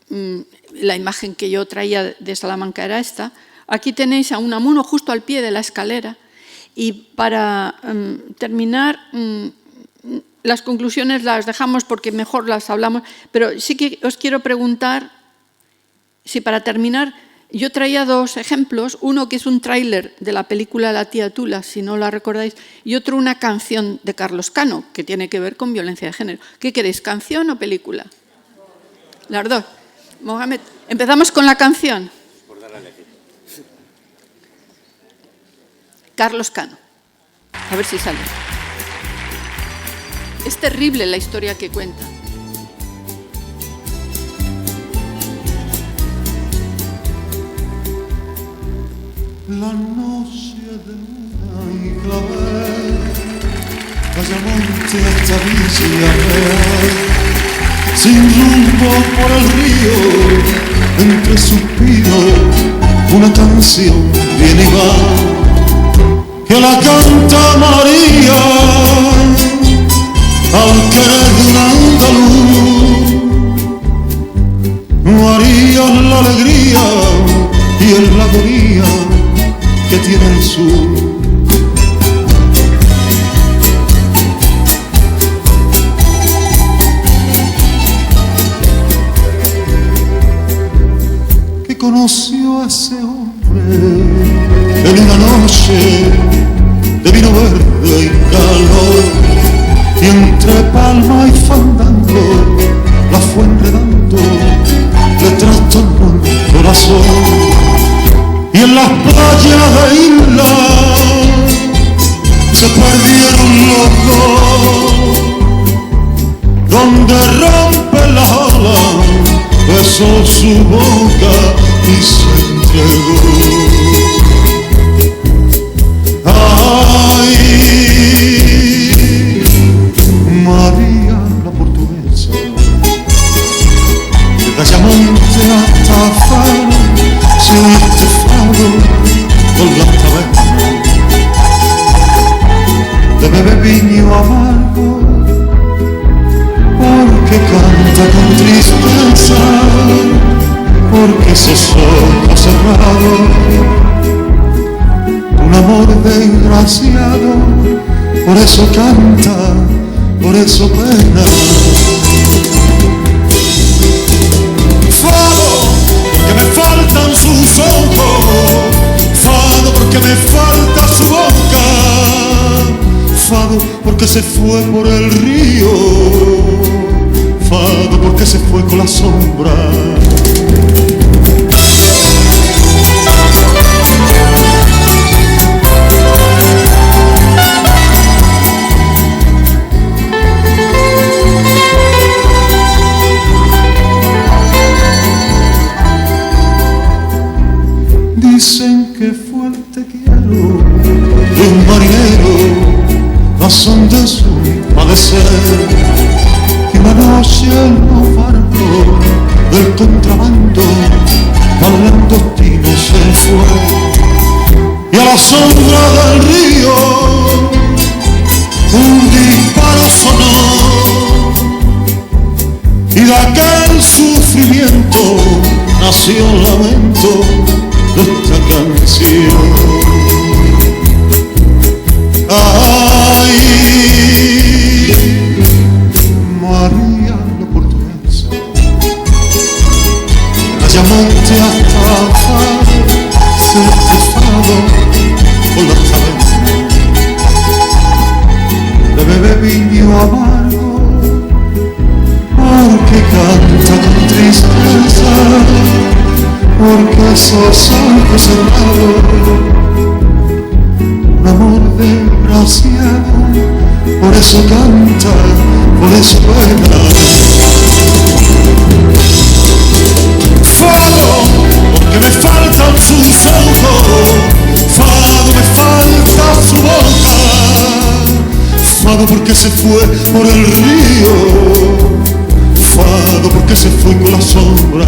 la imagen que yo traía de Salamanca era esta. Aquí tenéis a Unamuno justo al pie de la escalera, y para terminar, las conclusiones las dejamos porque mejor las hablamos, pero sí que os quiero preguntar si para terminar. Yo traía dos ejemplos, uno que es un tráiler de la película La tía Tula, si no la recordáis, y otro una canción de Carlos Cano, que tiene que ver con violencia de género. ¿Qué queréis, canción o película? Las dos. Mohamed, empezamos con la canción. Por dar a elegir. Carlos Cano. A ver si sale. Es terrible la historia que cuenta. La noche de luna y clavel, Ayamonte hasta Villa Real, sin rumbo por el río, entre suspiros, una canción viene y va, que la canta María, al querer de un andaluz. María es la alegría y es la agonía que tiene el sur. Que conoció a ese hombre en una noche de vino verde y calor, y entre palma y fandango la fue enredando, le trastornó el corazón. Y en las playas de Isla se perdieron los dos, donde rompen las olas, besó su boca y se entregó. Ay, María la portuguesa, de Ayamonte hasta Faro, se oíste fado con la taberna, de bebe viño amargo, porque canta con tristeza, porque esos ojos cerrados, un amor desgraciado, por eso canta, por eso pena. Fado, porque me faltan sus ojos, fado porque me falta su boca, fado porque se fue por el río, fado porque se fue con la sombra. Dicen que fue el te quiero de un marinero, razón de su padecer, que una noche en los barcos del contrabando clandestino se fue, y a la sombra del río un disparo sonó, y de aquel sufrimiento nació el lamento de esta canción. Ay, María la portuguesa, la llamante hasta certificado por la taberna, le bebe viño amargo porque canta con tristeza, porque esos ojos cerrados, un amor desgraciado, por eso canta, por eso juega. Fado, porque me faltan sus ojos, fado, me falta su boca, fado porque se fue por el río, fado porque se fue con la sombra.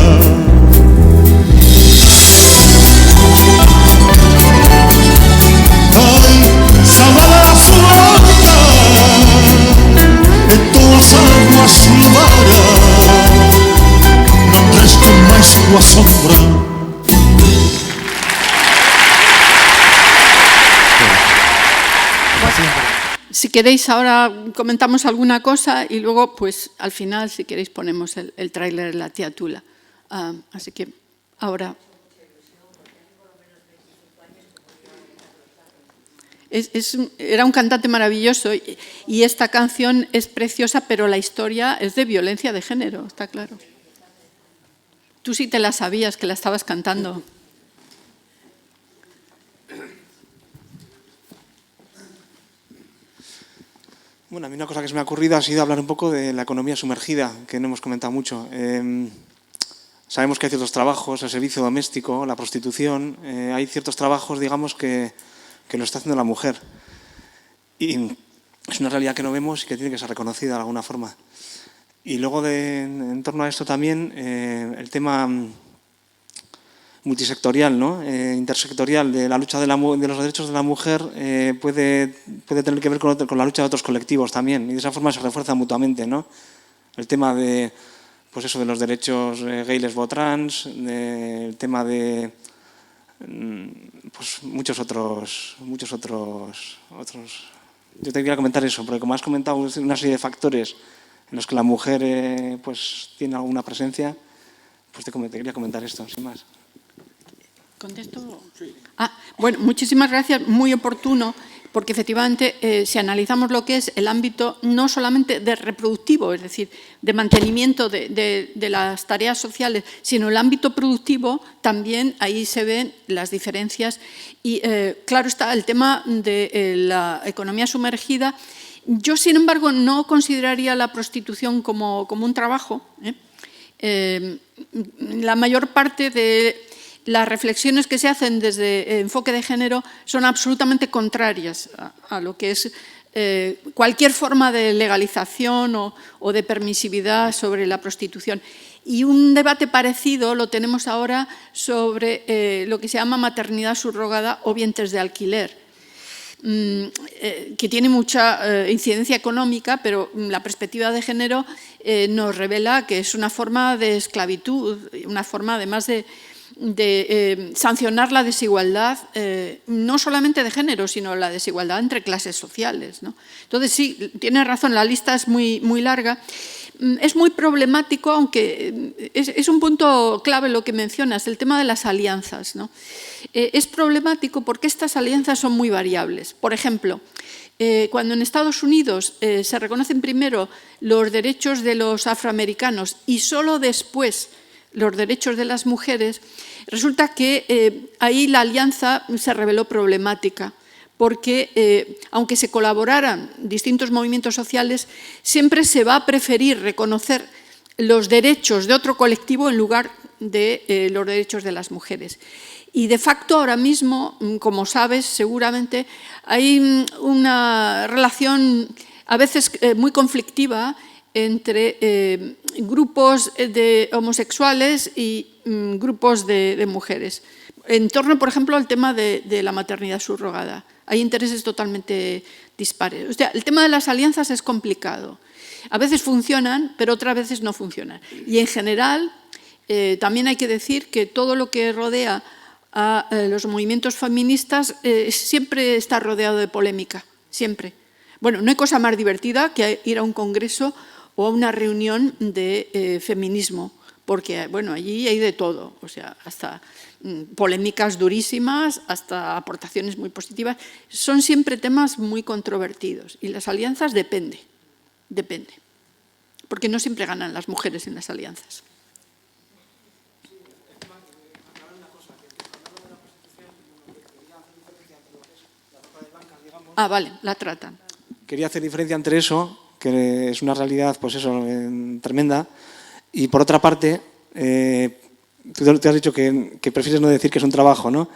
Si queréis ahora comentamos alguna cosa y luego pues al final si queréis ponemos el tráiler de La tía Tula. Así que ahora... Era un cantante maravilloso y esta canción es preciosa, pero la historia es de violencia de género, está claro. Tú sí te la sabías, que la estabas cantando. Bueno, a mí una cosa que se me ha ocurrido ha sido hablar un poco de la economía sumergida, que no hemos comentado mucho. Sabemos que hay ciertos trabajos, el servicio doméstico, la prostitución, hay ciertos trabajos, digamos, que lo está haciendo la mujer. Y es una realidad que no vemos y que tiene que ser reconocida de alguna forma. Y luego, en torno a esto también, el tema multisectorial, ¿no? Intersectorial de la lucha de los derechos de la mujer puede tener que ver con la lucha de otros colectivos también. Y de esa forma se refuerza mutuamente, ¿no? El tema de, pues eso, de los derechos gay, lesbo, trans, el tema de... pues muchos otros. Yo te quería comentar eso, porque como has comentado una serie de factores en los que la mujer pues tiene alguna presencia, pues te quería comentar esto, sin más. ¿Contesto? Sí. Bueno, muchísimas gracias, muy oportuno, porque efectivamente si analizamos lo que es el ámbito no solamente de reproductivo, es decir, de mantenimiento de las tareas sociales, sino el ámbito productivo, también ahí se ven las diferencias. Y claro está el tema de la economía sumergida. Yo, sin embargo, no consideraría la prostitución como un trabajo. La mayor parte de las reflexiones que se hacen desde enfoque de género son absolutamente contrarias a lo que es cualquier forma de legalización o de permisividad sobre la prostitución. Y un debate parecido lo tenemos ahora sobre lo que se llama maternidad subrogada o vientres de alquiler, que tiene mucha incidencia económica, pero la perspectiva de género nos revela que es una forma de esclavitud, una forma además de sancionar la desigualdad, no solamente de género, sino la desigualdad entre clases sociales, ¿no? Entonces, sí, tiene razón, la lista es muy larga. Es muy problemático, aunque es un punto clave lo que mencionas, el tema de las alianzas, ¿no? Es problemático porque estas alianzas son muy variables. Por ejemplo, Cuando en Estados Unidos se reconocen primero los derechos de los afroamericanos y solo después los derechos de las mujeres, resulta que ahí la alianza se reveló problemática, porque aunque se colaboraran distintos movimientos sociales, siempre se va a preferir reconocer los derechos de otro colectivo en lugar de los derechos de las mujeres. Y de facto ahora mismo, como sabes seguramente, hay una relación a veces muy conflictiva entre grupos de homosexuales y grupos de mujeres. En torno, por ejemplo, al tema de la maternidad subrogada. Hay intereses totalmente dispares. O sea, el tema de las alianzas es complicado. A veces funcionan, pero otras veces no funcionan. Y en general, también hay que decir que todo lo que rodea a los movimientos feministas siempre está rodeado de polémica, siempre. Bueno, no hay cosa más divertida que ir a un congreso o a una reunión de feminismo, porque bueno, allí hay de todo, o sea, hasta polémicas durísimas, hasta aportaciones muy positivas. Son siempre temas muy controvertidos y las alianzas depende, porque no siempre ganan las mujeres en las alianzas. Ah, vale, la trata. Quería hacer diferencia entre eso, que es una realidad, pues eso, tremenda, y por otra parte, tú te has dicho que prefieres no decir que es un trabajo, ¿no?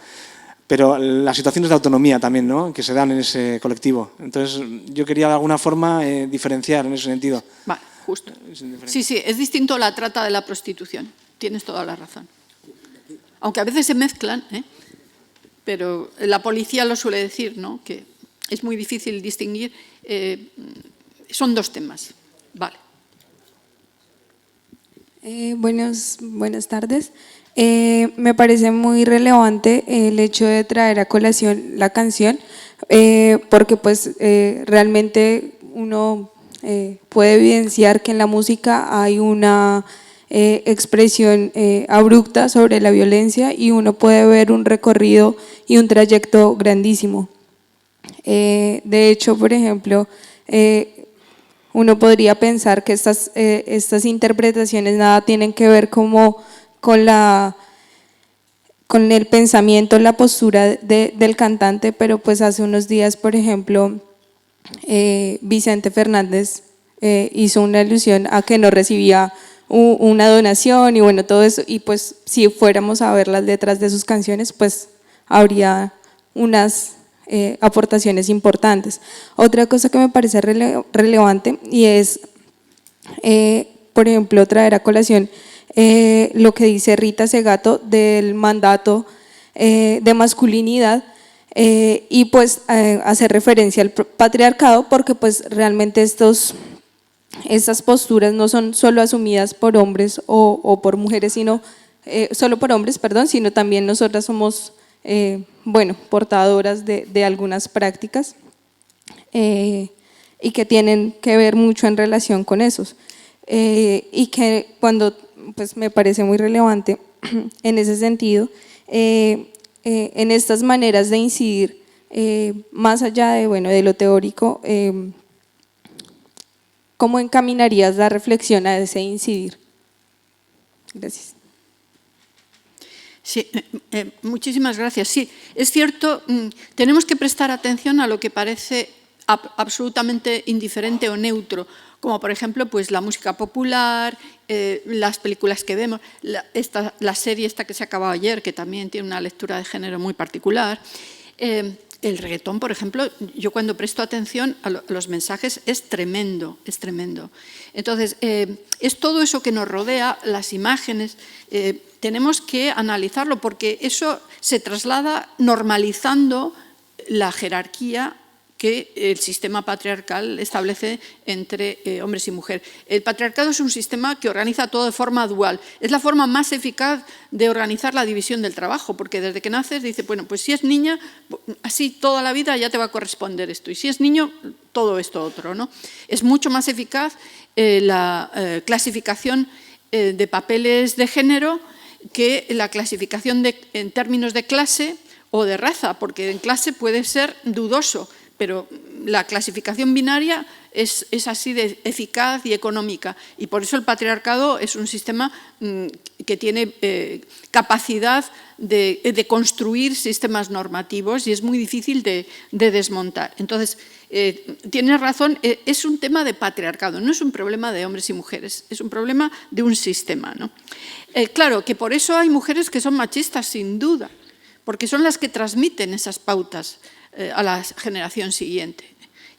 Pero las situaciones de autonomía también, ¿no?, que se dan en ese colectivo. Entonces, yo quería de alguna forma diferenciar en ese sentido. Vale, justo. Sí, sí, es distinto la trata de la prostitución. Tienes toda la razón. Aunque a veces se mezclan, pero la policía lo suele decir, ¿no?, que es muy difícil distinguir. Son dos temas. Vale. Buenas tardes. Me parece muy relevante el hecho de traer a colación la canción, porque pues realmente uno puede evidenciar que en la música hay una expresión abrupta sobre la violencia y uno puede ver un recorrido y un trayecto grandísimo. De hecho, por ejemplo, uno podría pensar que estas interpretaciones nada tienen que ver como con el pensamiento, la postura del cantante, pero pues hace unos días, por ejemplo, Vicente Fernández hizo una alusión a que no recibía una donación y bueno, todo eso, y pues si fuéramos a ver las letras de sus canciones, pues habría unas aportaciones importantes. Otra cosa que me parece relevante y es, por ejemplo, traer a colación lo que dice Rita Segato del mandato de masculinidad y pues hacer referencia al patriarcado, porque pues realmente estas posturas no son solo asumidas por hombres o por mujeres, sino solo por hombres, perdón, sino también nosotras somos bueno, portadoras de algunas prácticas y que tienen que ver mucho en relación con esos. Y que cuando, pues me parece muy relevante en ese sentido, en estas maneras de incidir, más allá de, bueno, de lo teórico, ¿cómo encaminarías la reflexión a ese incidir? Gracias. Sí, muchísimas gracias. Sí, es cierto, tenemos que prestar atención a lo que parece absolutamente indiferente o neutro, como por ejemplo pues la música popular, las películas que vemos, la serie esta que se acabó ayer, que también tiene una lectura de género muy particular. El reggaetón, por ejemplo, yo cuando presto atención a los mensajes es tremendo, es tremendo. Entonces, es todo eso que nos rodea, las imágenes, tenemos que analizarlo porque eso se traslada normalizando la jerarquía que el sistema patriarcal establece entre hombres y mujeres. El patriarcado es un sistema que organiza todo de forma dual. Es la forma más eficaz de organizar la división del trabajo, porque desde que naces dice, bueno, pues si es niña, así toda la vida ya te va a corresponder esto, y si es niño, todo esto otro, ¿no? Es mucho más eficaz la clasificación de papeles de género que la clasificación en términos de clase o de raza, porque en clase puede ser dudoso, pero la clasificación binaria es así de eficaz y económica, y por eso el patriarcado es un sistema que tiene capacidad de construir sistemas normativos y es muy difícil de desmontar. Entonces, tienes razón, es un tema de patriarcado, no es un problema de hombres y mujeres, es un problema de un sistema, ¿no? Claro, que por eso hay mujeres que son machistas, sin duda, porque son las que transmiten esas pautas a la generación siguiente,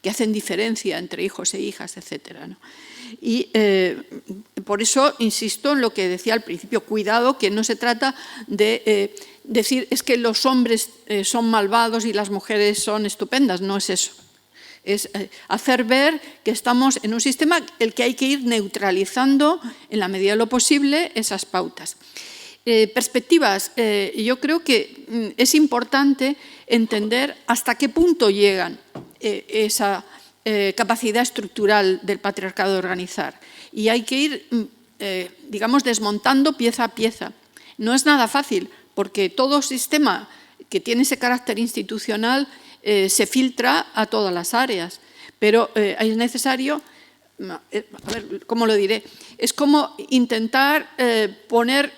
que hacen diferencia entre hijos e hijas, etc., ¿no? Y por eso insisto en lo que decía al principio, cuidado, que no se trata de decir es que los hombres son malvados y las mujeres son estupendas, no es eso. Es hacer ver que estamos en un sistema en el que hay que ir neutralizando en la medida de lo posible esas pautas. Perspectivas, yo creo que es importante entender hasta qué punto llegan esa capacidad estructural del patriarcado de organizar. Y hay que ir, digamos, desmontando pieza a pieza. No es nada fácil, porque todo sistema que tiene ese carácter institucional se filtra a todas las áreas, pero es necesario, a ver, ¿cómo lo diré? Es como intentar poner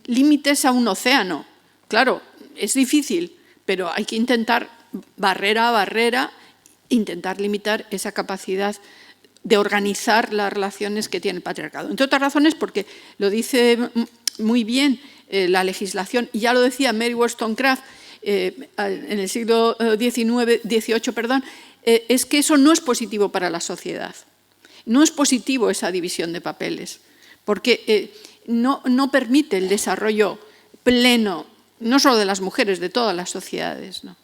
límites a un océano. Claro, es difícil, pero hay que intentar barrera a barrera, intentar limitar esa capacidad de organizar las relaciones que tiene el patriarcado. Entre otras razones, porque lo dice muy bien la legislación, y ya lo decía Mary Wollstonecraft, en el siglo XVIII, es que eso no es positivo para la sociedad. No es positivo esa división de papeles, porque no permite el desarrollo pleno, no solo de las mujeres, de todas las sociedades, ¿no?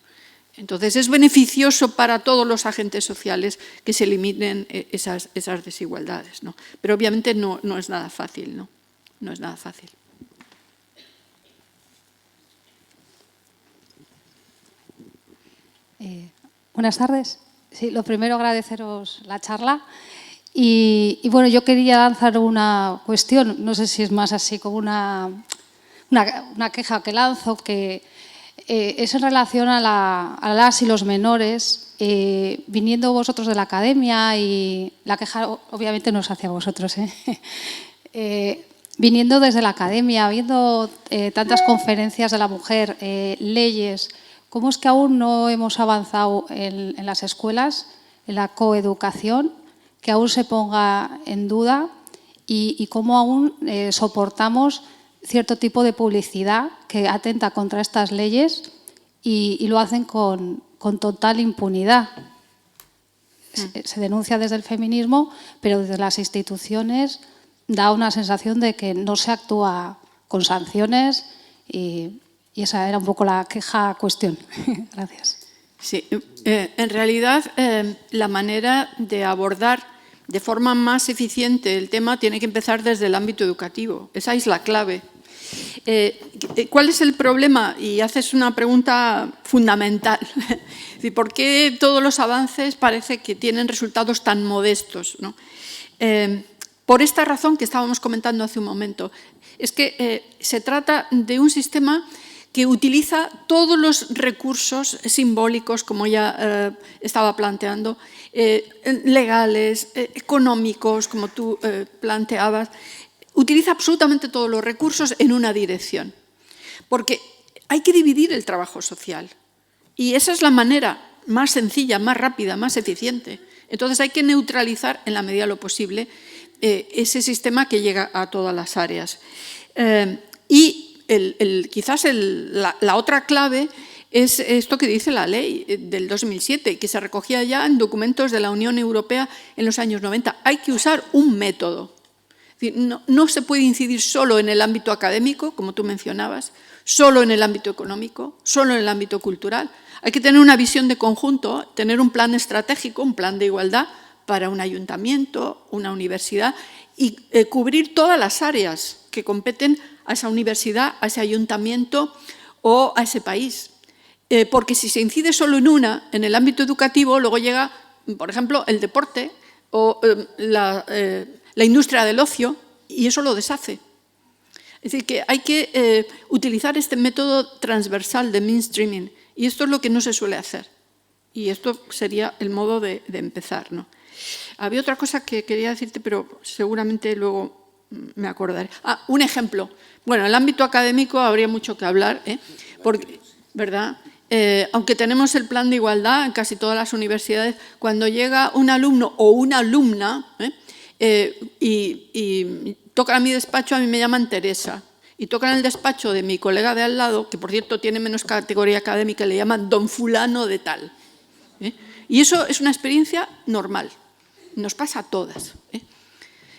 Entonces, es beneficioso para todos los agentes sociales que se eliminen esas desigualdades, ¿no? Pero obviamente no es nada fácil, ¿no? No es nada fácil. Buenas tardes. Sí, lo primero, agradeceros la charla. Y bueno, yo quería lanzar una cuestión, no sé si es más así como una queja que lanzo, que es en relación a las y los menores, viniendo vosotros de la academia, y la queja obviamente no es hacia vosotros, viniendo desde la academia, viendo tantas conferencias de la mujer, leyes, ¿cómo es que aún no hemos avanzado en las escuelas, en la coeducación, que aún se ponga en duda, y cómo aún soportamos cierto tipo de publicidad que atenta contra estas leyes y lo hacen con total impunidad? Se denuncia desde el feminismo, pero desde las instituciones da una sensación de que no se actúa con sanciones, y esa era un poco la queja cuestión. Gracias. Sí, en realidad la manera de abordar de forma más eficiente el tema tiene que empezar desde el ámbito educativo. Esa es la clave. ¿Cuál es el problema? Y haces una pregunta fundamental. ¿Por qué todos los avances parece que tienen resultados tan modestos, ¿no? Por esta razón que estábamos comentando hace un momento. Es que se trata de un sistema que utiliza todos los recursos simbólicos, como ya estaba planteando, legales, económicos, como tú planteabas. Utiliza absolutamente todos los recursos en una dirección, porque hay que dividir el trabajo social, y esa es la manera más sencilla, más rápida, más eficiente. Entonces hay que neutralizar en la medida de lo posible ese sistema que llega a todas las áreas. Y quizás la otra clave es esto que dice la ley del 2007, que se recogía ya en documentos de la Unión Europea en los años 90. Hay que usar un método. No se puede incidir solo en el ámbito académico, como tú mencionabas, solo en el ámbito económico, solo en el ámbito cultural. Hay que tener una visión de conjunto, tener un plan estratégico, un plan de igualdad para un ayuntamiento, una universidad, y cubrir todas las áreas que competen a esa universidad, a ese ayuntamiento o a ese país. Porque si se incide solo en una, en el ámbito educativo, luego llega, por ejemplo, el deporte o la industria del ocio, y eso lo deshace. Es decir, que hay que utilizar este método transversal de mainstreaming, y esto es lo que no se suele hacer. Y esto sería el modo de empezar, ¿no? Había otra cosa que quería decirte, pero seguramente luego me acordaré. Un ejemplo. Bueno, en el ámbito académico habría mucho que hablar, porque, ¿verdad? Aunque tenemos el plan de igualdad en casi todas las universidades, cuando llega un alumno o una alumna y tocan a mi despacho, a mí me llaman Teresa, y tocan el despacho de mi colega de al lado, que por cierto tiene menos categoría académica, le llaman don fulano de tal. Y eso es una experiencia normal, nos pasa a todas.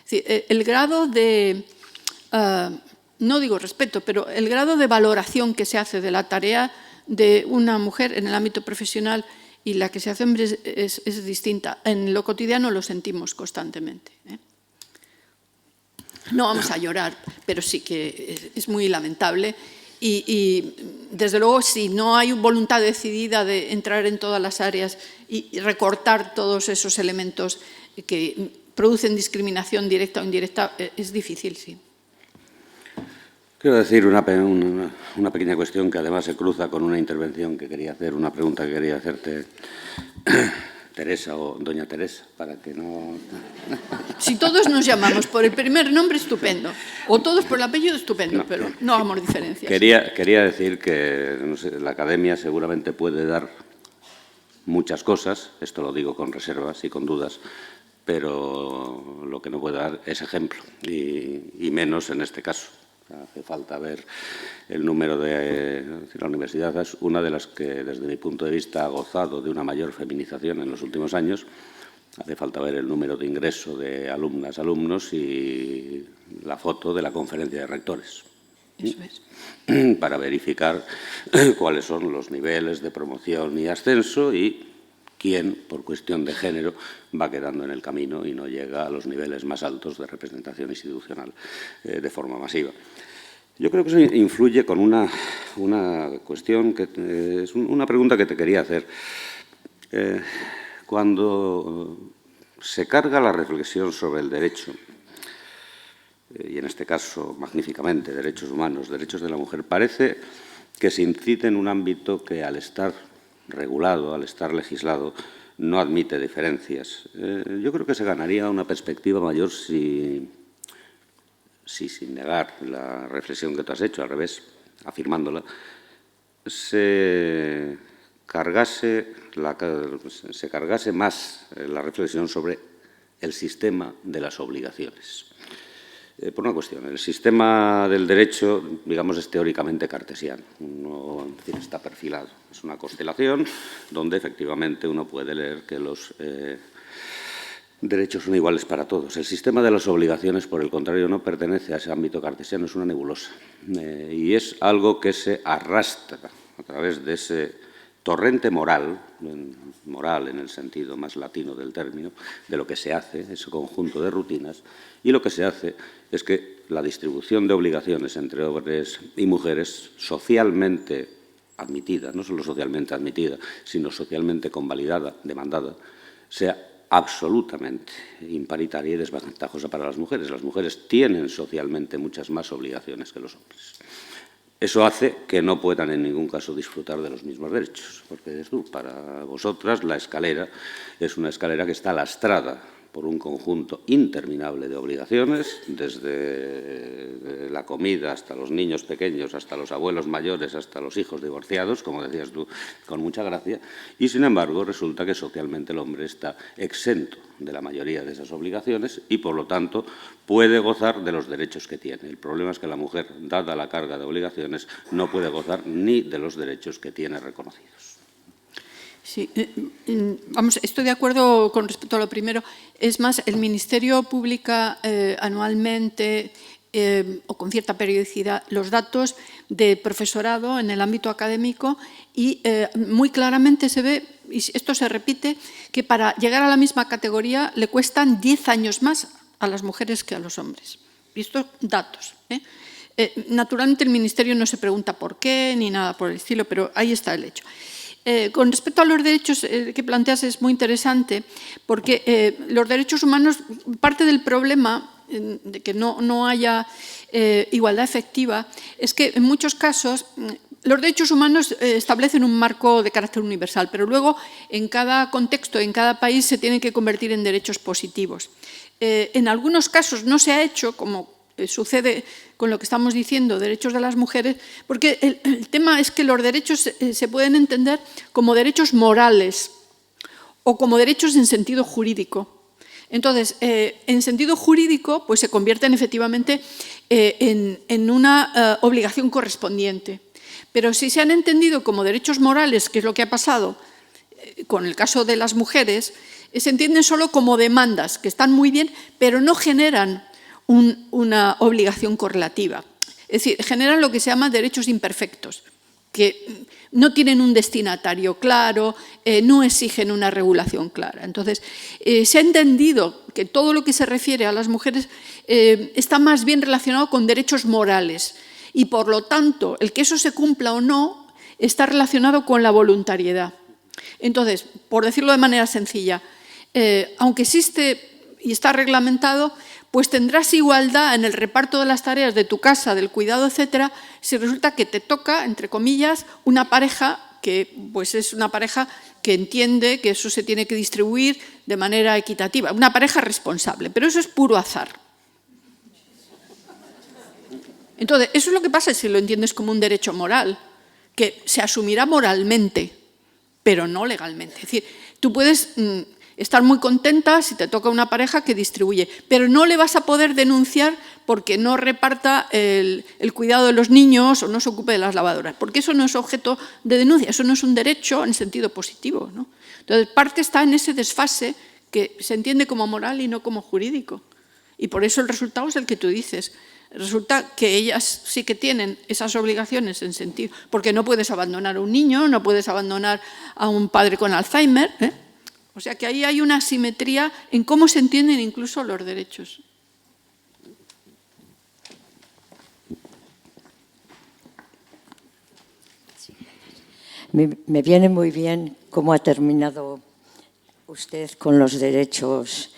El grado de, no digo respeto, pero el grado de valoración que se hace de la tarea de una mujer en el ámbito profesional y la que se hace hombre es distinta. En lo cotidiano lo sentimos constantemente. No vamos a llorar, pero sí que es muy lamentable. Y desde luego, si no hay voluntad decidida de entrar en todas las áreas y recortar todos esos elementos que producen discriminación directa o indirecta, es difícil, sí. Quiero decir una pequeña cuestión que además se cruza con una intervención que quería hacer, una pregunta que quería hacerte, Teresa o doña Teresa, para que no... Si todos nos llamamos por el primer nombre, estupendo. O todos por el apellido, estupendo, no, pero no hagamos diferencias. Quería decir que no sé, la academia seguramente puede dar muchas cosas, esto lo digo con reservas y con dudas, pero lo que no puede dar es ejemplo, y menos en este caso. Hace falta ver el número de... La universidad es una de las que, desde mi punto de vista, ha gozado de una mayor feminización en los últimos años. Hace falta ver el número de ingreso de alumnas, alumnos y la foto de la conferencia de rectores. Eso es. Para verificar cuáles son los niveles de promoción y ascenso y quién, por cuestión de género, va quedando en el camino y no llega a los niveles más altos de representación institucional de forma masiva. Yo creo que eso influye con una cuestión, que es una pregunta que te quería hacer. Cuando se carga la reflexión sobre el derecho, y en este caso, magníficamente, derechos humanos, derechos de la mujer, parece que se incide en un ámbito que, al estar regulado, al estar legislado, no admite diferencias. Yo creo que se ganaría una perspectiva mayor si sin negar la reflexión que tú has hecho, al revés, afirmándola, se cargase más la reflexión sobre el sistema de las obligaciones. Por una cuestión, el sistema del derecho, digamos, es teóricamente cartesiano, está perfilado. Es una constelación donde efectivamente uno puede leer que los derechos son iguales para todos. El sistema de las obligaciones, por el contrario, no pertenece a ese ámbito cartesiano, es una nebulosa. Y es algo que se arrastra a través de ese torrente moral en el sentido más latino del término, de lo que se hace, ese conjunto de rutinas, y lo que se hace es que la distribución de obligaciones entre hombres y mujeres socialmente admitida, no solo socialmente admitida, sino socialmente convalidada, demandada, sea absolutamente imparitaria y desventajosa para las mujeres. Las mujeres tienen socialmente muchas más obligaciones que los hombres. Eso hace que no puedan en ningún caso disfrutar de los mismos derechos, porque para vosotras la escalera es una escalera que está lastrada por un conjunto interminable de obligaciones, desde la comida hasta los niños pequeños, hasta los abuelos mayores, hasta los hijos divorciados, como decías tú, con mucha gracia, y sin embargo resulta que socialmente el hombre está exento de la mayoría de esas obligaciones y, por lo tanto, puede gozar de los derechos que tiene. El problema es que la mujer, dada la carga de obligaciones, no puede gozar ni de los derechos que tiene reconocidos. Sí, vamos, estoy de acuerdo con respecto a lo primero. Es más, el Ministerio publica anualmente o con cierta periodicidad los datos de profesorado en el ámbito académico y muy claramente se ve, y esto se repite, que para llegar a la misma categoría le cuestan 10 años más a las mujeres que a los hombres. Y estos datos. Naturalmente el Ministerio no se pregunta por qué ni nada por el estilo, pero ahí está el hecho. Con respecto a los derechos que planteas es muy interesante porque los derechos humanos, parte del problema de que no haya igualdad efectiva es que en muchos casos los derechos humanos establecen un marco de carácter universal, pero luego en cada contexto, en cada país, se tienen que convertir en derechos positivos. En algunos casos no se ha hecho, como sucede con lo que estamos diciendo, derechos de las mujeres, porque el tema es que los derechos se pueden entender como derechos morales o como derechos en sentido jurídico. Entonces, en sentido jurídico, pues se convierten efectivamente en una obligación correspondiente. Pero si se han entendido como derechos morales, que es lo que ha pasado con el caso de las mujeres, se entienden solo como demandas, que están muy bien, pero no generan una obligación correlativa. Es decir, generan lo que se llama derechos imperfectos, que no tienen un destinatario claro, no exigen una regulación clara. Entonces, se ha entendido que todo lo que se refiere a las mujeres está más bien relacionado con derechos morales y, por lo tanto, el que eso se cumpla o no está relacionado con la voluntariedad. Entonces, por decirlo de manera sencilla, aunque existe y está reglamentado, pues tendrás igualdad en el reparto de las tareas de tu casa, del cuidado, etcétera, si resulta que te toca, entre comillas, una pareja que pues es una pareja que entiende que eso se tiene que distribuir de manera equitativa, una pareja responsable, pero eso es puro azar. Entonces, eso es lo que pasa si lo entiendes como un derecho moral, que se asumirá moralmente, pero no legalmente. Es decir, tú puedes estar muy contenta si te toca una pareja que distribuye, pero no le vas a poder denunciar porque no reparta el cuidado de los niños o no se ocupe de las lavadoras, porque eso no es objeto de denuncia, eso no es un derecho en sentido positivo, ¿no? Entonces, parte está en ese desfase que se entiende como moral y no como jurídico. Y por eso el resultado es el que tú dices. Resulta que ellas sí que tienen esas obligaciones en sentido, porque no puedes abandonar a un niño, no puedes abandonar a un padre con Alzheimer, ¿eh? O sea que ahí hay una asimetría en cómo se entienden incluso los derechos. Me viene muy bien cómo ha terminado usted con los derechos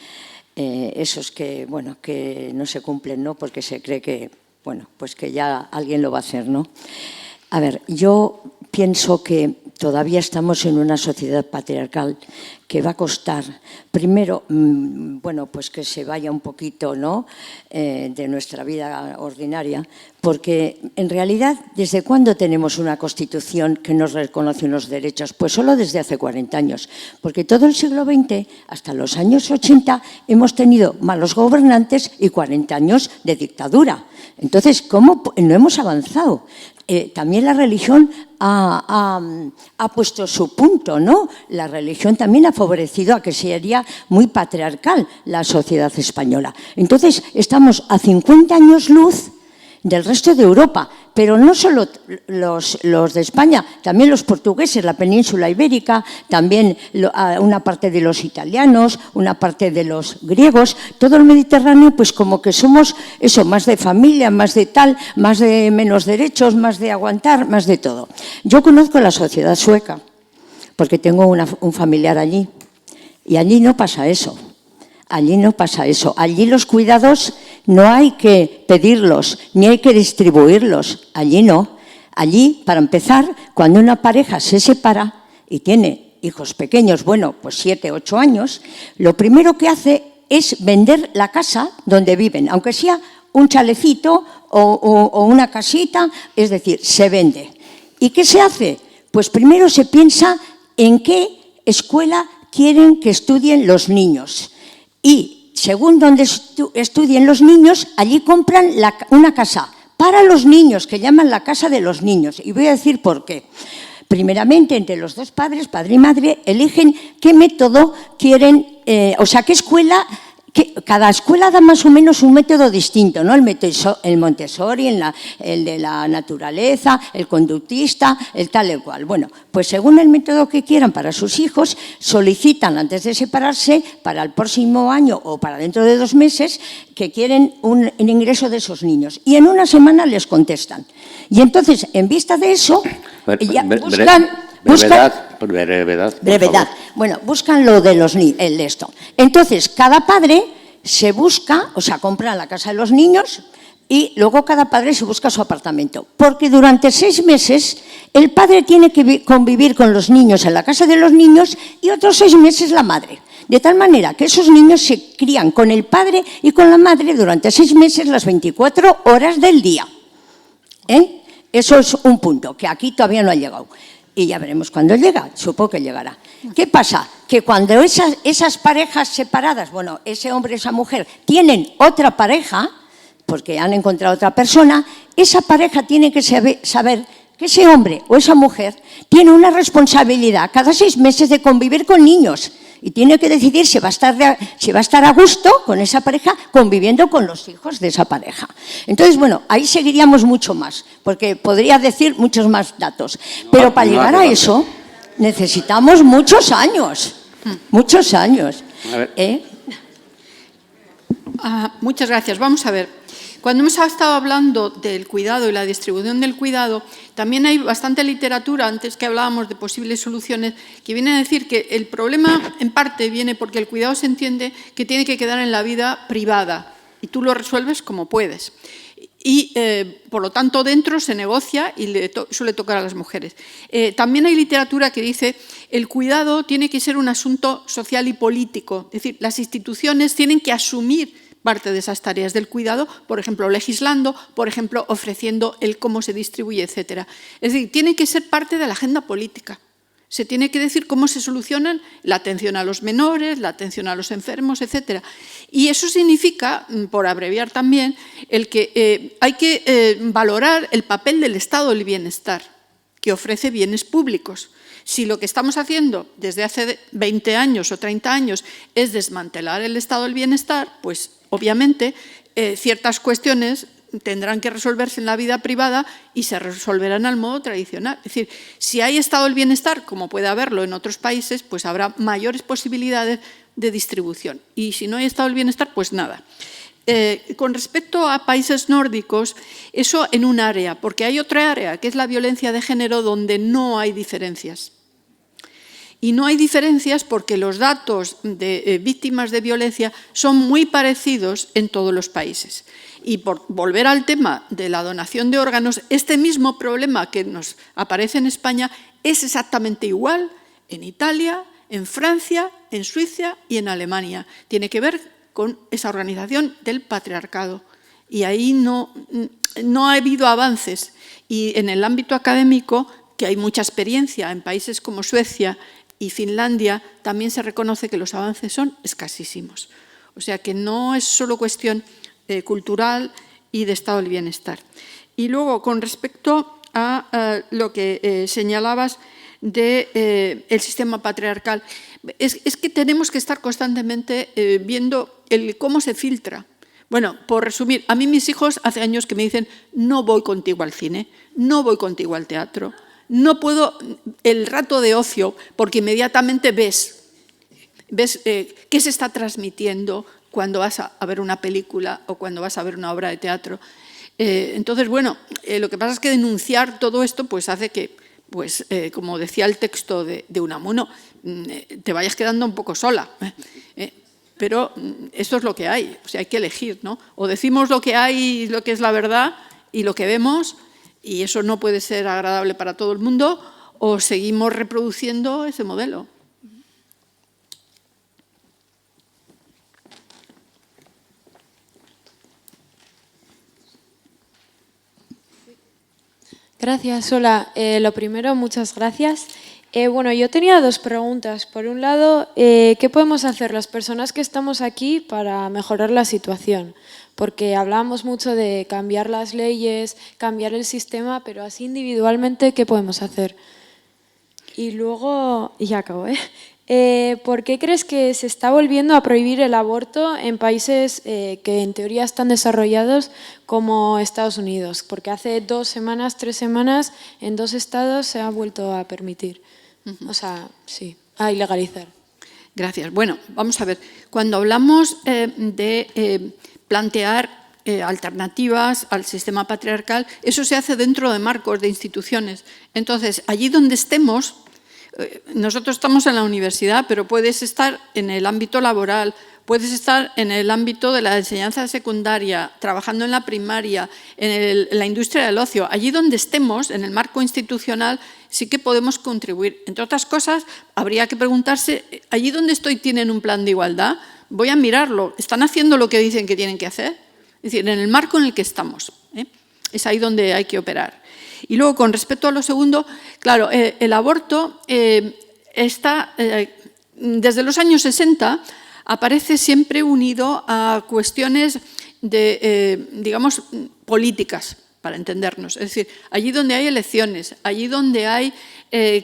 esos que, bueno, que no se cumplen, ¿no? Porque se cree que, bueno, pues que ya alguien lo va a hacer, ¿no? A ver, yo pienso que todavía estamos en una sociedad patriarcal que va a costar, primero, bueno, pues que se vaya un poquito, ¿no?, de nuestra vida ordinaria, porque en realidad, ¿desde cuándo tenemos una Constitución que nos reconoce unos derechos? Pues solo desde hace 40 años, porque todo el siglo XX, hasta los años 80, hemos tenido malos gobernantes y 40 años de dictadura. Entonces, ¿cómo no hemos avanzado? También la religión ha puesto su punto, ¿no? La religión también ha favorecido a que sería muy patriarcal la sociedad española. Entonces, estamos a 50 años luz del resto de Europa, pero no solo los de España, también los portugueses, la península ibérica, también una parte de los italianos, una parte de los griegos, todo el Mediterráneo, pues como que somos eso, más de familia, más de tal, más de menos derechos, más de aguantar, más de todo. Yo conozco la sociedad sueca, porque tengo un familiar allí, y allí no pasa eso. Allí no pasa eso. Allí los cuidados no hay que pedirlos, ni hay que distribuirlos. Allí no. Allí, para empezar, cuando una pareja se separa y tiene hijos pequeños, bueno, pues 7, 8 años, lo primero que hace es vender la casa donde viven, aunque sea un chalecito o una casita, es decir, se vende. ¿Y qué se hace? Pues primero se piensa en qué escuela quieren que estudien los niños. Y según donde estudien los niños, allí compran una casa para los niños, que llaman la casa de los niños. Y voy a decir por qué. Primeramente, entre los dos padres, padre y madre, eligen qué método quieren, o sea, qué escuela. Cada escuela da más o menos un método distinto, ¿no? El Montessori, el de la naturaleza, el conductista, el tal y cual. Bueno, pues según el método que quieran para sus hijos, solicitan antes de separarse para el próximo año o para dentro de 2 meses que quieren un ingreso de esos niños. Y en una semana les contestan. Y entonces, en vista de eso, ya buscan... Brevedad. Bueno, buscan lo de esto. Entonces, cada padre se busca, o sea, compra la casa de los niños, y luego cada padre se busca su apartamento. Porque durante 6 meses el padre tiene que convivir con los niños en la casa de los niños y otros 6 meses la madre. De tal manera que esos niños se crían con el padre y con la madre durante 6 meses las 24 horas del día. Eso es un punto que aquí todavía no ha llegado. Y ya veremos cuándo llega, supongo que llegará. ¿Qué pasa? Que cuando esas parejas separadas, bueno, ese hombre y esa mujer tienen otra pareja, porque han encontrado otra persona, esa pareja tiene que saber que ese hombre o esa mujer tiene una responsabilidad cada 6 meses de convivir con niños y tiene que decidir si va a estar a gusto con esa pareja conviviendo con los hijos de esa pareja. Entonces, bueno, ahí seguiríamos mucho más, porque podría decir muchos más datos. Pero para llegar a eso necesitamos muchos años, muchos años. Muchas gracias. Vamos a ver. Cuando hemos estado hablando del cuidado y la distribución del cuidado, también hay bastante literatura, antes que hablábamos de posibles soluciones, que viene a decir que el problema en parte viene porque el cuidado se entiende que tiene que quedar en la vida privada y tú lo resuelves como puedes. Y, por lo tanto, dentro se negocia y suele tocar a las mujeres. También hay literatura que dice que el cuidado tiene que ser un asunto social y político, es decir, las instituciones tienen que asumir parte de esas tareas del cuidado, por ejemplo, legislando, por ejemplo, ofreciendo el cómo se distribuye, etcétera. Es decir, tiene que ser parte de la agenda política. Se tiene que decir cómo se solucionan la atención a los menores, la atención a los enfermos, etcétera. Y eso significa, por abreviar también, el que hay que valorar el papel del estado del bienestar, que ofrece bienes públicos. Si lo que estamos haciendo desde hace 20 años o 30 años es desmantelar el estado del bienestar, pues obviamente ciertas cuestiones tendrán que resolverse en la vida privada y se resolverán al modo tradicional. Es decir, si hay estado del bienestar, como puede haberlo en otros países, pues habrá mayores posibilidades de distribución. Y si no hay estado del bienestar, pues nada. Con respecto a países nórdicos, eso en un área, porque hay otra área, que es la violencia de género, donde no hay diferencias. Y no hay diferencias porque los datos de víctimas de violencia son muy parecidos en todos los países. Y por volver al tema de la donación de órganos, este mismo problema que nos aparece en España es exactamente igual en Italia, en Francia, en Suiza y en Alemania. Tiene que ver con esa organización del patriarcado. Y ahí no ha habido avances. Y en el ámbito académico, que hay mucha experiencia en países como Suecia y Finlandia, también se reconoce que los avances son escasísimos. O sea que no es solo cuestión cultural y de estado del bienestar. Y luego, con respecto a lo que señalabas del sistema patriarcal, es que tenemos que estar constantemente viendo cómo se filtra. Bueno, por resumir, a mí mis hijos hace años que me dicen no voy contigo al cine, no voy contigo al teatro, no puedo el rato de ocio porque inmediatamente ves qué se está transmitiendo cuando vas a ver una película o cuando vas a ver una obra de teatro. Entonces, bueno, lo que pasa es que denunciar todo esto pues hace que, pues, como decía el texto de Unamuno, te vayas quedando un poco sola. Pero esto es lo que hay, o sea, hay que elegir, ¿no? O decimos lo que hay, lo que es la verdad y lo que vemos, y eso no puede ser agradable para todo el mundo, o seguimos reproduciendo ese modelo. Gracias, hola. Lo primero, muchas gracias. Bueno, yo tenía 2 preguntas. Por un lado, ¿qué podemos hacer las personas que estamos aquí para mejorar la situación? Porque hablamos mucho de cambiar las leyes, cambiar el sistema, pero así individualmente, ¿qué podemos hacer? Y luego, y ya acabo, ¿por qué crees que se está volviendo a prohibir el aborto en países que en teoría están desarrollados como Estados Unidos? Porque hace 2 semanas, 3 semanas, en 2 estados se ha vuelto a permitir. O sea, sí, a ilegalizar. Gracias. Bueno, vamos a ver. Cuando hablamos de plantear alternativas al sistema patriarcal, eso se hace dentro de marcos de instituciones. Entonces, allí donde estemos, nosotros estamos en la universidad, pero puedes estar en el ámbito laboral, puedes estar en el ámbito de la enseñanza secundaria, trabajando en la primaria, en la industria del ocio. Allí donde estemos, en el marco institucional, sí que podemos contribuir. Entre otras cosas, habría que preguntarse, allí donde estoy, ¿tienen un plan de igualdad? Voy a mirarlo. ¿Están haciendo lo que dicen que tienen que hacer? Es decir, en el marco en el que estamos. Es ahí donde hay que operar. Y luego, con respecto a lo segundo, claro, el aborto está, desde los años 60, aparece siempre unido a cuestiones de, digamos, políticas, para entendernos. Es decir, allí donde hay elecciones, allí donde hay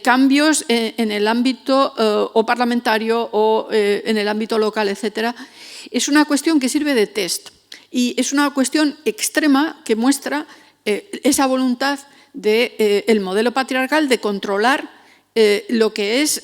cambios en el ámbito o parlamentario o en el ámbito local, etcétera, es una cuestión que sirve de test y es una cuestión extrema que muestra esa voluntad del modelo patriarcal de controlar lo que es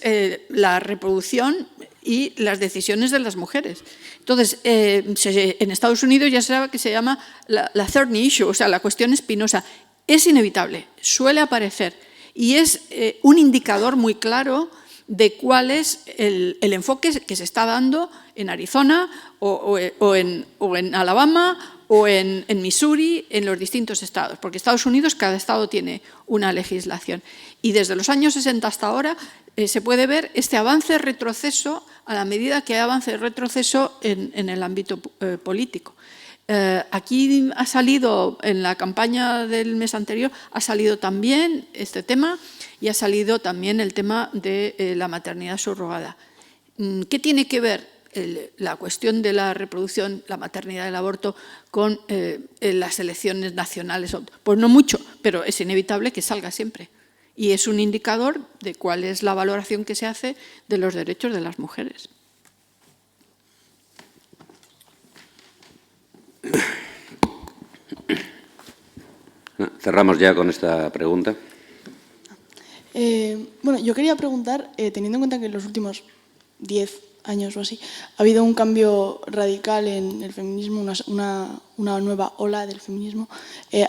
la reproducción y las decisiones de las mujeres. Entonces, en Estados Unidos ya se sabe que se llama la thorny issue, o sea, la cuestión espinosa. Es inevitable, suele aparecer y es un indicador muy claro de cuál es el enfoque que se está dando en Arizona o en Alabama o en Missouri, en los distintos estados, porque Estados Unidos, cada estado tiene una legislación. Y desde los años 60 hasta ahora se puede ver este avance-retroceso a la medida que hay avance-retroceso en el ámbito político. Aquí ha salido, en la campaña del mes anterior, ha salido también este tema y ha salido también el tema de la maternidad subrogada. ¿Qué tiene que ver la cuestión de la reproducción, la maternidad, el aborto, con las elecciones nacionales? Pues no mucho, pero es inevitable que salga siempre. Y es un indicador de cuál es la valoración que se hace de los derechos de las mujeres. Cerramos ya con esta pregunta. Bueno, yo quería preguntar, teniendo en cuenta que en los últimos 10 años o así, ha habido un cambio radical en el feminismo, una nueva ola del feminismo.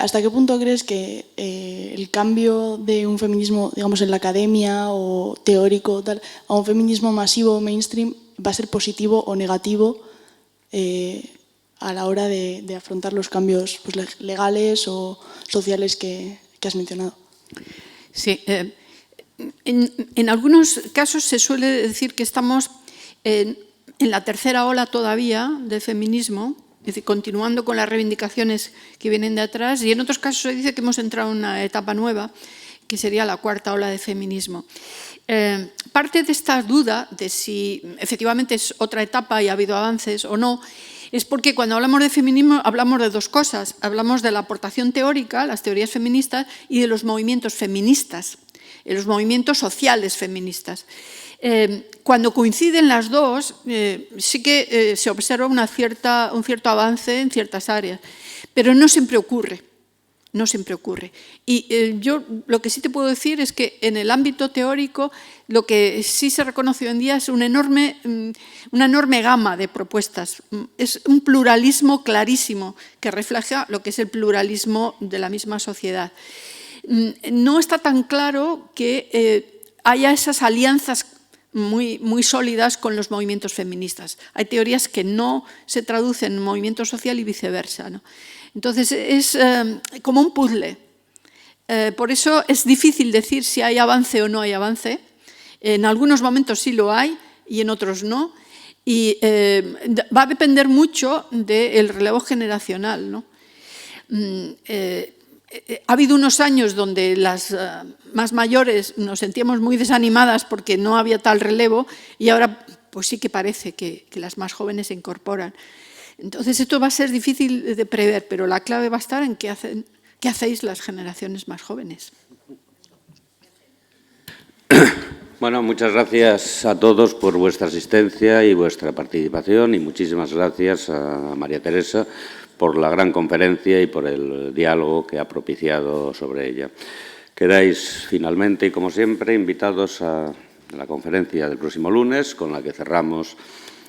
¿Hasta qué punto crees que el cambio de un feminismo, digamos, en la academia o teórico, tal, a un feminismo masivo, mainstream, va a ser positivo o negativo a la hora de afrontar los cambios pues, legales o sociales que has mencionado? Sí, en algunos casos se suele decir que estamos en la tercera ola todavía del feminismo, es decir, continuando con las reivindicaciones que vienen de atrás, y en otros casos se dice que hemos entrado en una etapa nueva, que sería la cuarta ola de feminismo. Parte de esta duda de si efectivamente es otra etapa y ha habido avances o no, es porque cuando hablamos de feminismo hablamos de dos cosas. Hablamos de la aportación teórica, las teorías feministas, y de los movimientos feministas, los movimientos sociales feministas. Cuando coinciden las dos, sí que se observa un cierto avance en ciertas áreas, pero no siempre ocurre. No siempre ocurre. Y yo lo que sí te puedo decir es que en el ámbito teórico lo que sí se reconoce hoy en día es una enorme gama de propuestas. Es un pluralismo clarísimo que refleja lo que es el pluralismo de la misma sociedad. No está tan claro que haya esas alianzas muy sólidas con los movimientos feministas. Hay teorías que no se traducen en movimiento social y viceversa, ¿no? Entonces, es como un puzzle. Por eso es difícil decir si hay avance o no hay avance. En algunos momentos sí lo hay y en otros no. Y va a depender mucho del relevo generacional, ¿no? Ha habido unos años donde las más mayores nos sentíamos muy desanimadas porque no había tal relevo y ahora pues sí que parece que las más jóvenes se incorporan. Entonces esto va a ser difícil de prever, pero la clave va a estar en qué hacéis las generaciones más jóvenes. Bueno, muchas gracias a todos por vuestra asistencia y vuestra participación y muchísimas gracias a María Teresa por la gran conferencia y por el diálogo que ha propiciado sobre ella. Quedáis finalmente y como siempre invitados a la conferencia del próximo lunes con la que cerramos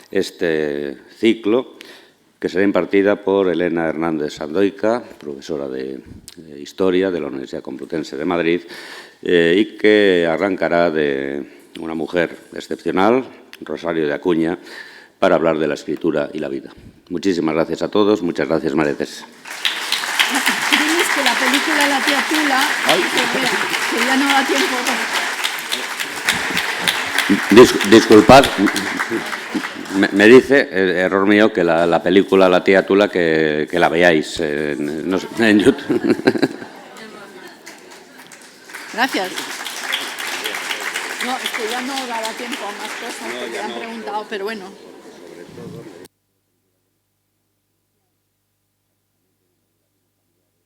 este ciclo que será impartida por Elena Hernández Sandoica, profesora de Historia de la Universidad Complutense de Madrid, y que arrancará de una mujer excepcional, Rosario de Acuña, para hablar de la escritura y la vida. Muchísimas gracias a todos. Muchas gracias, María Teresa. Diles que la película La tía Tula, que ya no da tiempo. Disculpad, me dice, error mío, que la película La tía Tula que la veáis en YouTube. Gracias. No, es que ya no daba tiempo a más cosas que me han preguntado, pero bueno.